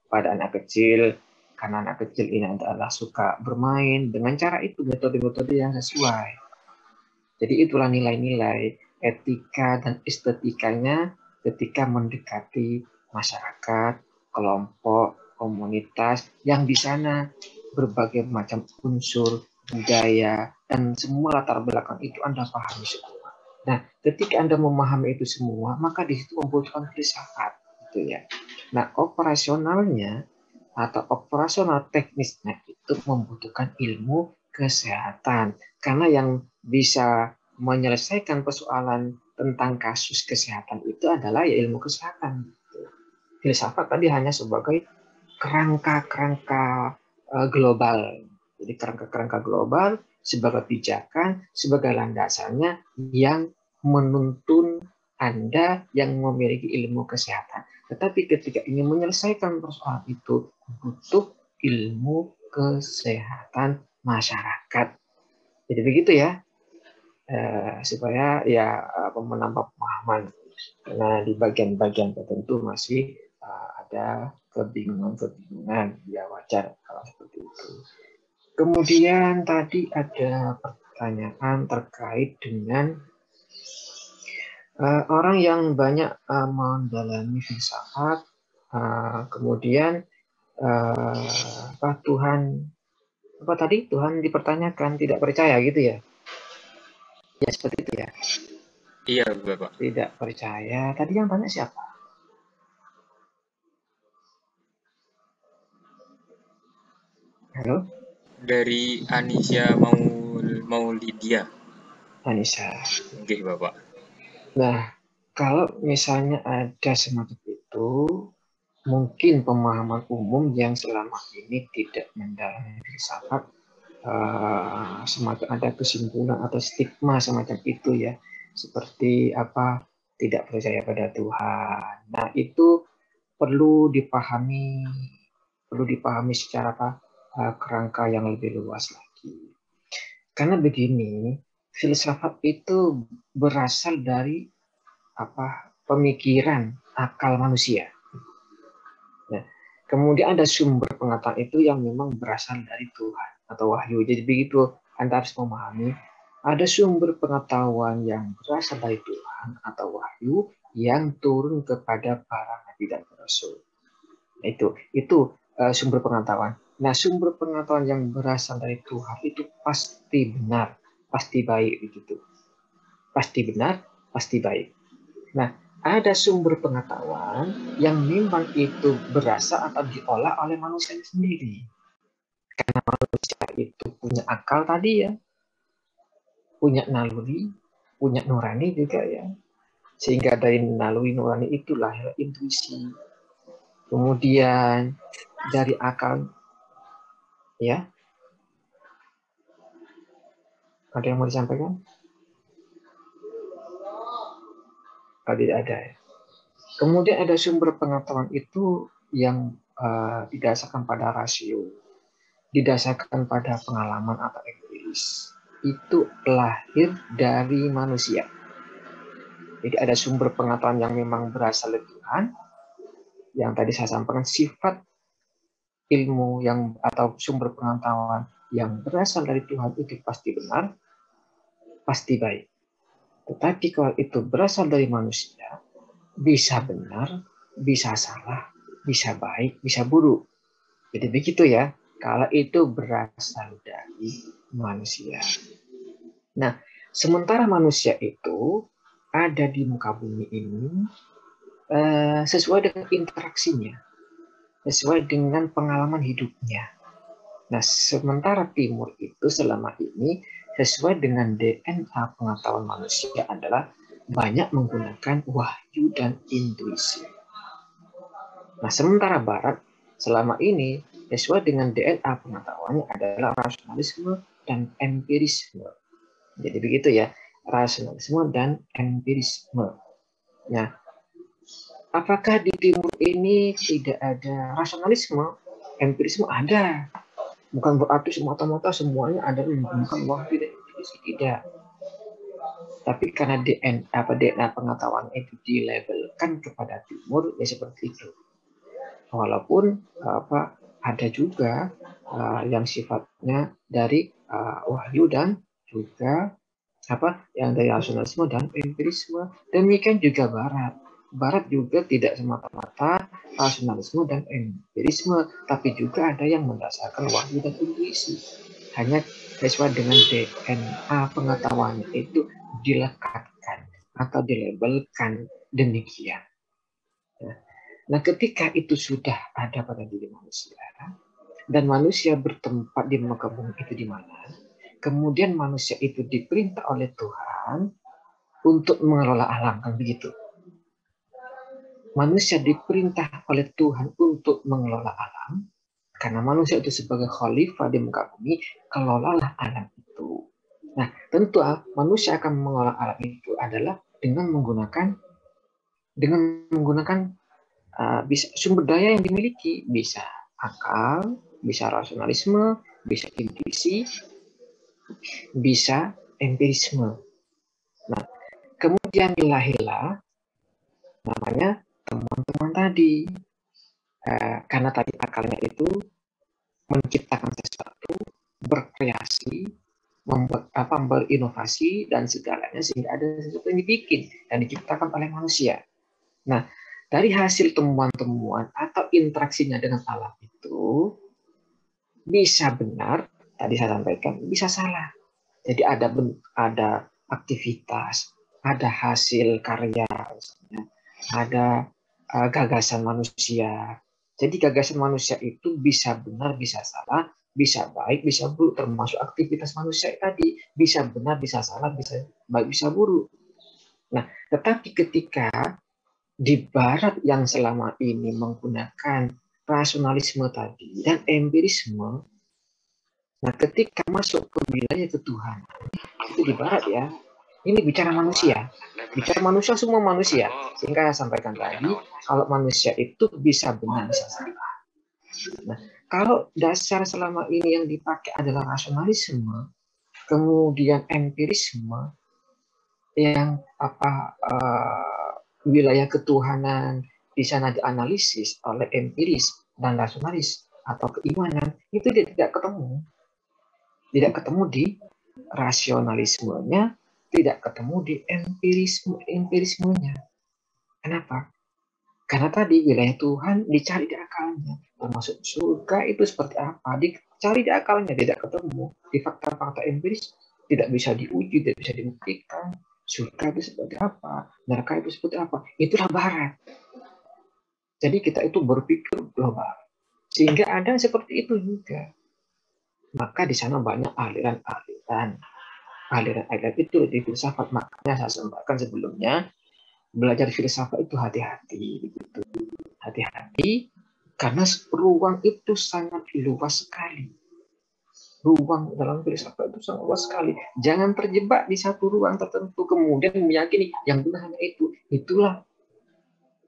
pada anak kecil, karena anak kecil ini adalah suka bermain, dengan cara itu metode-metode yang sesuai. Jadi itulah nilai-nilai etika dan estetikanya ketika mendekati masyarakat, kelompok, komunitas yang di sana berbagai macam unsur budaya dan semua latar belakang itu Anda pahami semua. Nah, ketika Anda memahami itu semua, maka di situ membutuhkan filsafat, gitu ya. Nah, operasionalnya atau operasional teknisnya itu membutuhkan ilmu kesehatan, karena yang bisa menyelesaikan persoalan tentang kasus kesehatan itu adalah ya ilmu kesehatan. Filsafat tadi hanya sebagai kerangka global. Jadi kerangka global sebagai pijakan, sebagai landasannya yang menuntun Anda yang memiliki ilmu kesehatan. Tetapi ketika ingin menyelesaikan persoalan itu, butuh ilmu kesehatan masyarakat. Jadi begitu ya, supaya ya menambah pemahaman. Karena di bagian-bagian tertentu masih ada kebingungan, ya wajar kalau seperti itu. Kemudian tadi ada pertanyaan terkait dengan orang yang banyak mendalami filsafat, kemudian Tuhan dipertanyakan, tidak percaya gitu ya? Ya seperti itu ya. Iya, Bapak. Tidak percaya. Tadi yang tanya siapa? Halo? Dari Anisha Maulidia. Anissa. Oke, Bapak. Nah, kalau misalnya ada semacam itu, mungkin pemahaman umum yang selama ini tidak mendalami filsafat, semacam ada kesimpulan atau stigma semacam itu ya, seperti tidak percaya pada Tuhan. Nah, itu perlu dipahami secara kerangka yang lebih luas lagi. Karena begini, filsafat itu berasal dari pemikiran akal manusia. Nah, kemudian ada sumber pengetahuan itu yang memang berasal dari Tuhan atau wahyu. Jadi begitu Anda harus memahami ada sumber pengetahuan yang berasal dari Tuhan atau wahyu yang turun kepada para nabi dan rasul. Itu sumber pengetahuan. Nah, sumber pengetahuan yang berasal dari Tuhan itu pasti benar, pasti baik begitu. Pasti benar, pasti baik. Nah, ada sumber pengetahuan yang memang itu berasal atau diolah oleh manusia sendiri. Karena manusia itu punya akal tadi ya, punya naluri, punya nurani juga ya. Sehingga dari naluri nurani itu lahir intuisi. Kemudian dari akal, ya. Ada yang mau disampaikan? Tidak ada ya. Kemudian ada sumber pengetahuan itu yang didasarkan pada rasio, didasarkan pada pengalaman atau empiris. Itu lahir dari manusia. Jadi ada sumber pengetahuan yang memang berasal dari Tuhan, yang tadi saya sampaikan sifat ilmu yang atau sumber pengetahuan yang berasal dari Tuhan itu pasti benar, pasti baik. Tetapi kalau itu berasal dari manusia, bisa benar, bisa salah, bisa baik, bisa buruk. Jadi begitu ya, kalau itu berasal dari manusia. Nah, sementara manusia itu ada di muka bumi ini sesuai dengan interaksinya, sesuai dengan pengalaman hidupnya. Nah, sementara timur itu selama ini sesuai dengan DNA pengetahuan manusia adalah banyak menggunakan wahyu dan intuisi. Nah, sementara barat selama ini sesuai dengan DNA pengetahuannya adalah rasionalisme dan empirisme. Jadi begitu ya, rasionalisme dan empirisme. Nah, apakah di timur ini tidak ada rasionalisme? Empirisme ada. Bukan berarti semata-mata semuanya ada menggunakan wahyu dan intuisi, tidak. Tapi karena DNA pengetahuan itu dilabelkan kepada timur, ya seperti itu. Walaupun ada juga yang sifatnya dari wahyu dan juga yang dari rasionalisme dan empirisme. Demikian juga barat. Barat juga tidak semata-mata rasionalisme dan empirisme, tapi juga ada yang mendasarkan wahyu dan intuisi. Hanya sesuai dengan DNA pengetahuannya itu dilekatkan atau dilabelkan demikian. Nah, ketika itu sudah ada pada diri manusia, dan manusia bertempat di muka bumi itu di mana, kemudian manusia itu diperintah oleh Tuhan untuk mengelola alam, kan begitu. Manusia diperintah oleh Tuhan untuk mengelola alam, karena manusia itu sebagai khalifah di muka bumi, kelolalah alam itu. Nah, tentu manusia akan mengelola alam itu adalah dengan menggunakan bisa sumber daya yang dimiliki, bisa akal, bisa rasionalisme, bisa intuisi, bisa empirisme. Nah, kemudian lahirlah namanya teman-teman tadi, karena tadi akalnya itu menciptakan sesuatu, berkreasi, berinovasi dan segalanya sehingga ada sesuatu yang dibikin dan diciptakan oleh manusia. Nah, dari hasil temuan-temuan atau interaksinya dengan alam itu bisa benar, tadi saya sampaikan, bisa salah. Jadi ada aktivitas, ada hasil karya, misalnya, ada gagasan manusia. Jadi gagasan manusia itu bisa benar, bisa salah, bisa baik, bisa buruk, termasuk aktivitas manusia tadi bisa benar, bisa salah, bisa baik, bisa buruk. Nah, tetapi ketika di barat yang selama ini menggunakan rasionalisme tadi dan empirisme, nah ketika masuk ke wilayah ketuhanan, itu di barat ya, ini bicara manusia semua manusia, sehingga saya sampaikan tadi, kalau manusia itu bisa benar, bisa salah. Nah, kalau dasar selama ini yang dipakai adalah rasionalisme, kemudian empirisme, yang wilayah ketuhanan di sana dianalisis oleh empiris dan rasionalis atau keimanan, itu tidak ketemu di rasionalismenya tidak ketemu di empirismenya. Kenapa? Karena tadi wilayah Tuhan dicari di akalnya, termasuk surga itu seperti apa, dicari di akalnya, tidak ketemu di fakta-fakta empiris, tidak bisa diuji, tidak bisa dibuktikan. Surga itu seperti apa, neraka itu seperti apa, itulah barat. Jadi kita itu berpikir global, sehingga ada seperti itu juga. Maka di sana banyak aliran-aliran itu di filsafat. Makanya saya sampaikan sebelumnya, belajar filsafat itu hati-hati, begitu. Hati-hati karena ruang itu sangat luas sekali. Ruang dalam filsafat itu sangat luas sekali. Jangan terjebak di satu ruang tertentu kemudian meyakini yang benar hanya itu. Itulah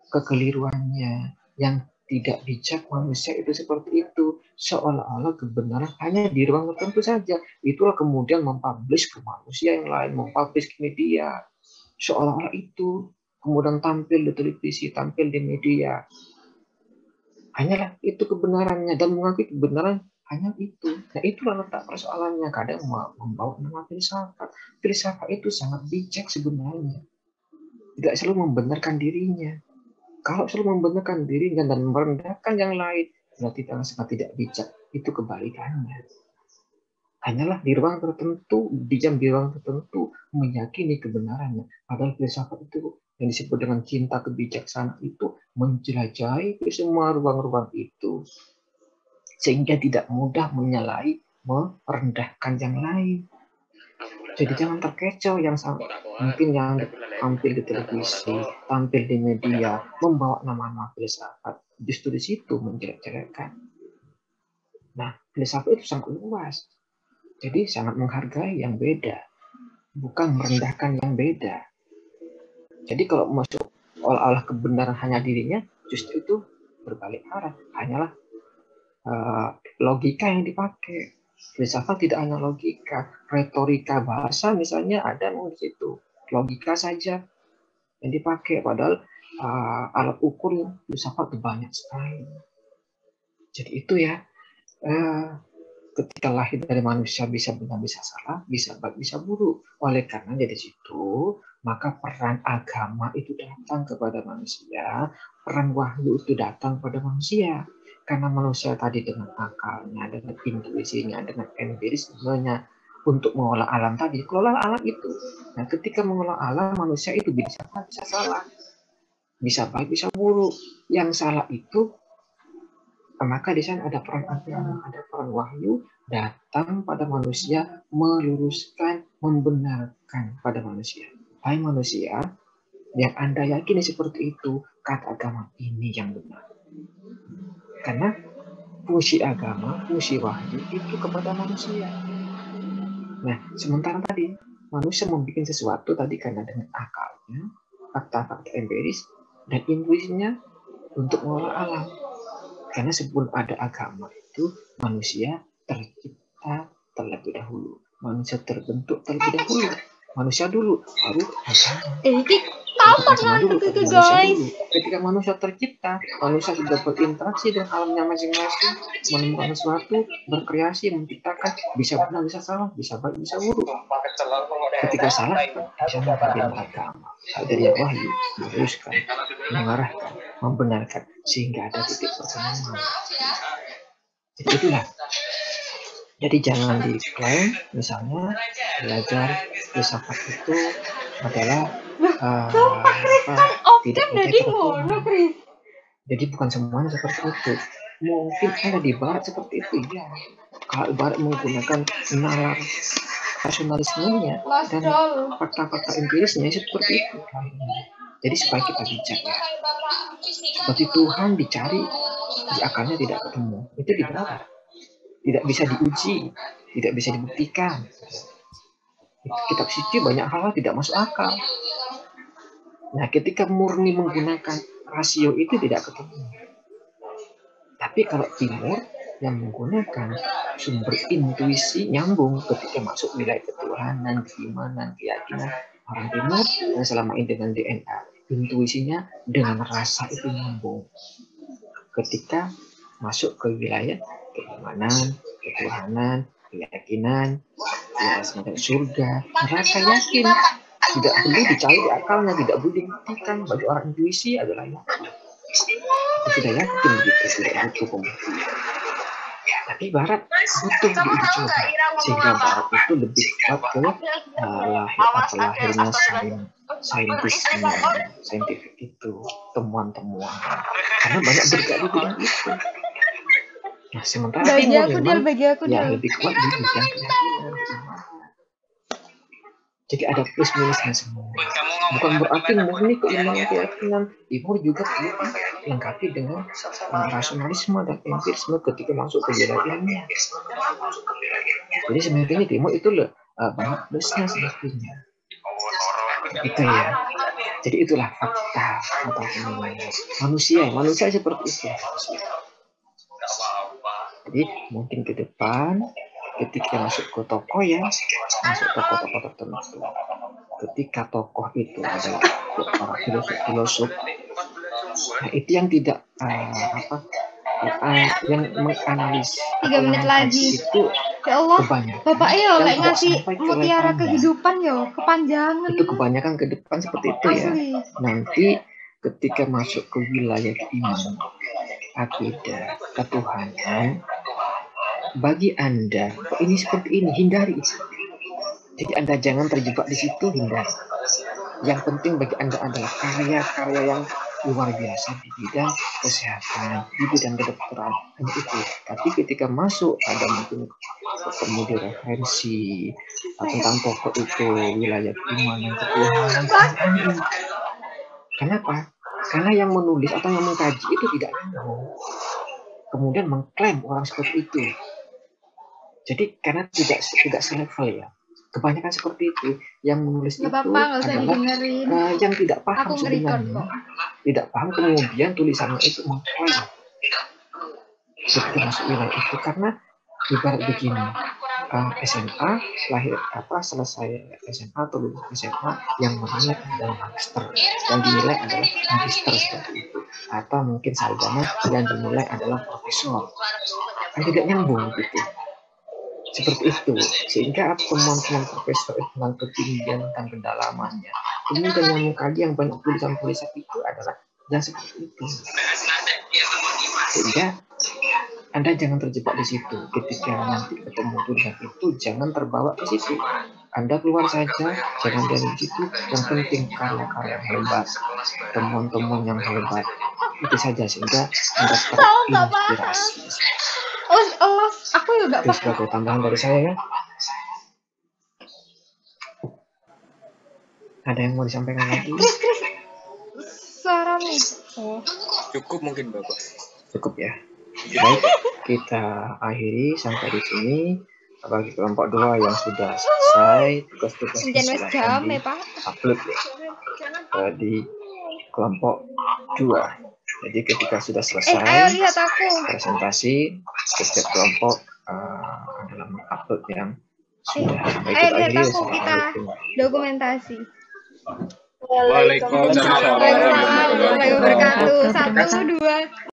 kekeliruannya. Yang tidak bijak manusia itu seperti itu. Seolah-olah kebenaran hanya di ruang tertentu saja. Itulah kemudian mempublish ke manusia yang lain, mempublish ke media. Seolah-olah itu kemudian tampil di televisi, tampil di media. Hanyalah itu kebenarannya dan mengakui kebenaran hanya itu. Nah, itulah letak persoalannya. Kadang membawa nama filsafat. Filsafat itu sangat bijak sebenarnya. Tidak selalu membenarkan dirinya. Kalau selalu membenarkan dirinya dan merendahkan yang lain, berarti sangat tidak bijak. Itu kebalikannya. Hanyalah di ruang tertentu, diam di ruang tertentu, meyakini kebenarannya. Padahal filsafat itu yang disebut dengan cinta kebijaksanaan itu menjelajahi ke semua ruang-ruang itu. Sehingga tidak mudah menyalahi, merendahkan yang lain. Jadi jangan terkecoh yang mungkin yang tampil di televisi, tampil di media, membawa nama-nama filsafat. Justru di situ menjelek-jelekkan. Nah, filsafat itu sangat luas. Jadi sangat menghargai yang beda, bukan merendahkan yang beda. Jadi kalau masuk olah-olah kebenaran hanya dirinya, justru itu berbalik arah. Hanyalah logika yang dipakai. Filsafat tidak hanya logika, retorika bahasa misalnya ada di situ. Logika saja yang dipakai, padahal alat ukur filsafat itu banyak sekali. Jadi itu ya. Ketika lahir dari manusia bisa benar, bisa salah, bisa baik, bisa buruk. Oleh karena dari situ, maka peran agama itu datang kepada manusia, peran wahyu itu datang kepada manusia. Karena manusia tadi dengan akalnya, dengan intuisinya, dengan empirismenya, untuk mengolah alam tadi, kelola alam itu. Nah, ketika mengolah alam, manusia itu bisa salah, bisa baik, bisa buruk. Yang salah itu, maka di sana ada peran agama, ada peran wahyu datang pada manusia, meluruskan, membenarkan pada manusia. Hai manusia, yang Anda yakini seperti itu, kata agama ini yang benar. Karena fungsi agama, fungsi wahyu itu kepada manusia. Nah, sementara tadi manusia membuat sesuatu tadi karena dengan akalnya, fakta-fakta empiris dan intuisinya untuk mengolah alam. Karena sebelum ada agama itu, manusia tercipta terlebih dahulu. Manusia terbentuk terlebih dahulu. Manusia dulu, baru agama. Ketika manusia tercipta, manusia sudah berinteraksi dengan alamnya masing-masing, menemukan sesuatu, berkreasi, menciptakan, bisa benar, bisa salah, bisa baik, bisa buruk. Ketika salah, bisa menghadirkan agama, hadirnya wahyu, meluruskan, mengarahkan, membenarkan, sehingga ada titik pertemuan. Jadi itulah. Jadi jangan diklaim, misalnya belajar filsafat itu adalah tidak menjadi. Jadi bukan semuanya seperti itu. Mungkin ada di barat seperti itu, ya. Kalau barat menggunakan nalar rasionalismenya dan fakta-fakta empirisnya seperti itu. Jadi supaya kita bijak ya. Seperti Tuhan dicari, di akalnya tidak ketemu. Itu di barat. Tidak bisa diuji, tidak bisa dibuktikan. Kitab suci banyak hal tidak masuk akal. Nah, ketika murni menggunakan rasio itu tidak ketemu. Tapi kalau timur yang menggunakan sumber intuisi nyambung ketika masuk wilayah ketuhanan, keimanan, keyakinan orang timur yang selama ini dengan DNA, intuisinya dengan rasa itu nyambung. Ketika masuk ke wilayah keimanan, ketuhanan, keyakinan, ya semacam surga, neraka yakin. Tidak perlu dicari di akalnya, tidak perlu dibuktikan. Bagi orang intuisi adalah yakin. Sudah yakin begitu, tidak butuh pembuktian. Tapi Barat butuh diuji coba, sehingga Barat itu lebih kuat ke lahirnya saintifik itu, temuan-temuan. Karena banyak bergerak di bidang itu. Nah, sementara Timur memang lebih kuat di bidang keyakinan. Jadi ada plus minusnya semua. Bukan berarti murni keimanan keyakinan. Timur juga perlu dilengkapi dengan rasionalisme dan empirisme ketika masuk ke bidang ilmiah. Jadi sebenarnya Timur itu banyak plusnya sebetulnya. Itu ya. Jadi itulah fakta atau fenomena manusia seperti itu. Jadi mungkin ke depan ketika masuk ke tokoh ya, masuk ke tokoh tertentu. Ketika tokoh itu adalah para filosof, nah itu yang tidak yang menganalisis 3 menit lagi itu ya Allah, kebanyakan Bapak lek ngasih mutiara kehidupan yo kepanjangan. Itu kebanyakan ke depan seperti itu ya. Nanti ketika masuk ke wilayah keimanan, akidah, ketuhanan, bagi Anda ini seperti ini, hindari itu. Jadi Anda jangan terjebak di situ, hindari. Yang penting bagi Anda adalah karya-karya yang luar biasa di bidang kesehatan, di bidang kedokteran, hanya itu. Tapi ketika masuk ada mungkin ketemu di referensi tentang tokoh itu, wilayah keimanan, ketuhanan, kenapa? Karena yang menulis atau yang mengkaji itu tidak nyambung. Kemudian mengklaim orang seperti itu. Jadi karena tidak selevel ya. Kebanyakan seperti itu. Yang menulis itu adalah yang tidak paham sebenarnya. Tidak paham, kemudian tulisannya itu mengklaim. Ketika masuk wilayah itu, karena ibarat begini. SMA selesai SMA atau lulus SMA yang menilai adalah magister, yang dinilai adalah magister seperti itu, atau mungkin sarjana yang dinilai adalah profesor, kan tidak nyambung gitu, seperti itu. Sehingga teman-teman profesor tentang ketinggian dan kedalamannya, kemudian yang mengkaji yang banyak tulisan-tulisan itu adalah yang seperti itu. Sehingga Anda jangan terjebak di situ. Ketika nanti ketemu tulisan itu, jangan terbawa ke situ. Anda keluar saja, jangan dari situ. Yang penting karya-karya hebat, temuan-temuan yang hebat, itu saja, sehingga Anda terinspirasi. Aku juga itu sebagai tambahan dari saya ya. Ada yang mau disampaikan lagi? Suaramu. Cukup mungkin Bapak. Cukup ya. Baik, kita akhiri sampai di sini. Bagi kelompok 2 yang sudah selesai tugas-tugasnya silahkan di-upload ya di kelompok 2. Jadi ketika sudah selesai presentasi, setiap kelompok adalah mengupload yang sudah. Baik, kita akhiri. Assalamualaikum. Dokumentasi. Waalaikumsalam warahmatullahi wabarakatuh. 1, 2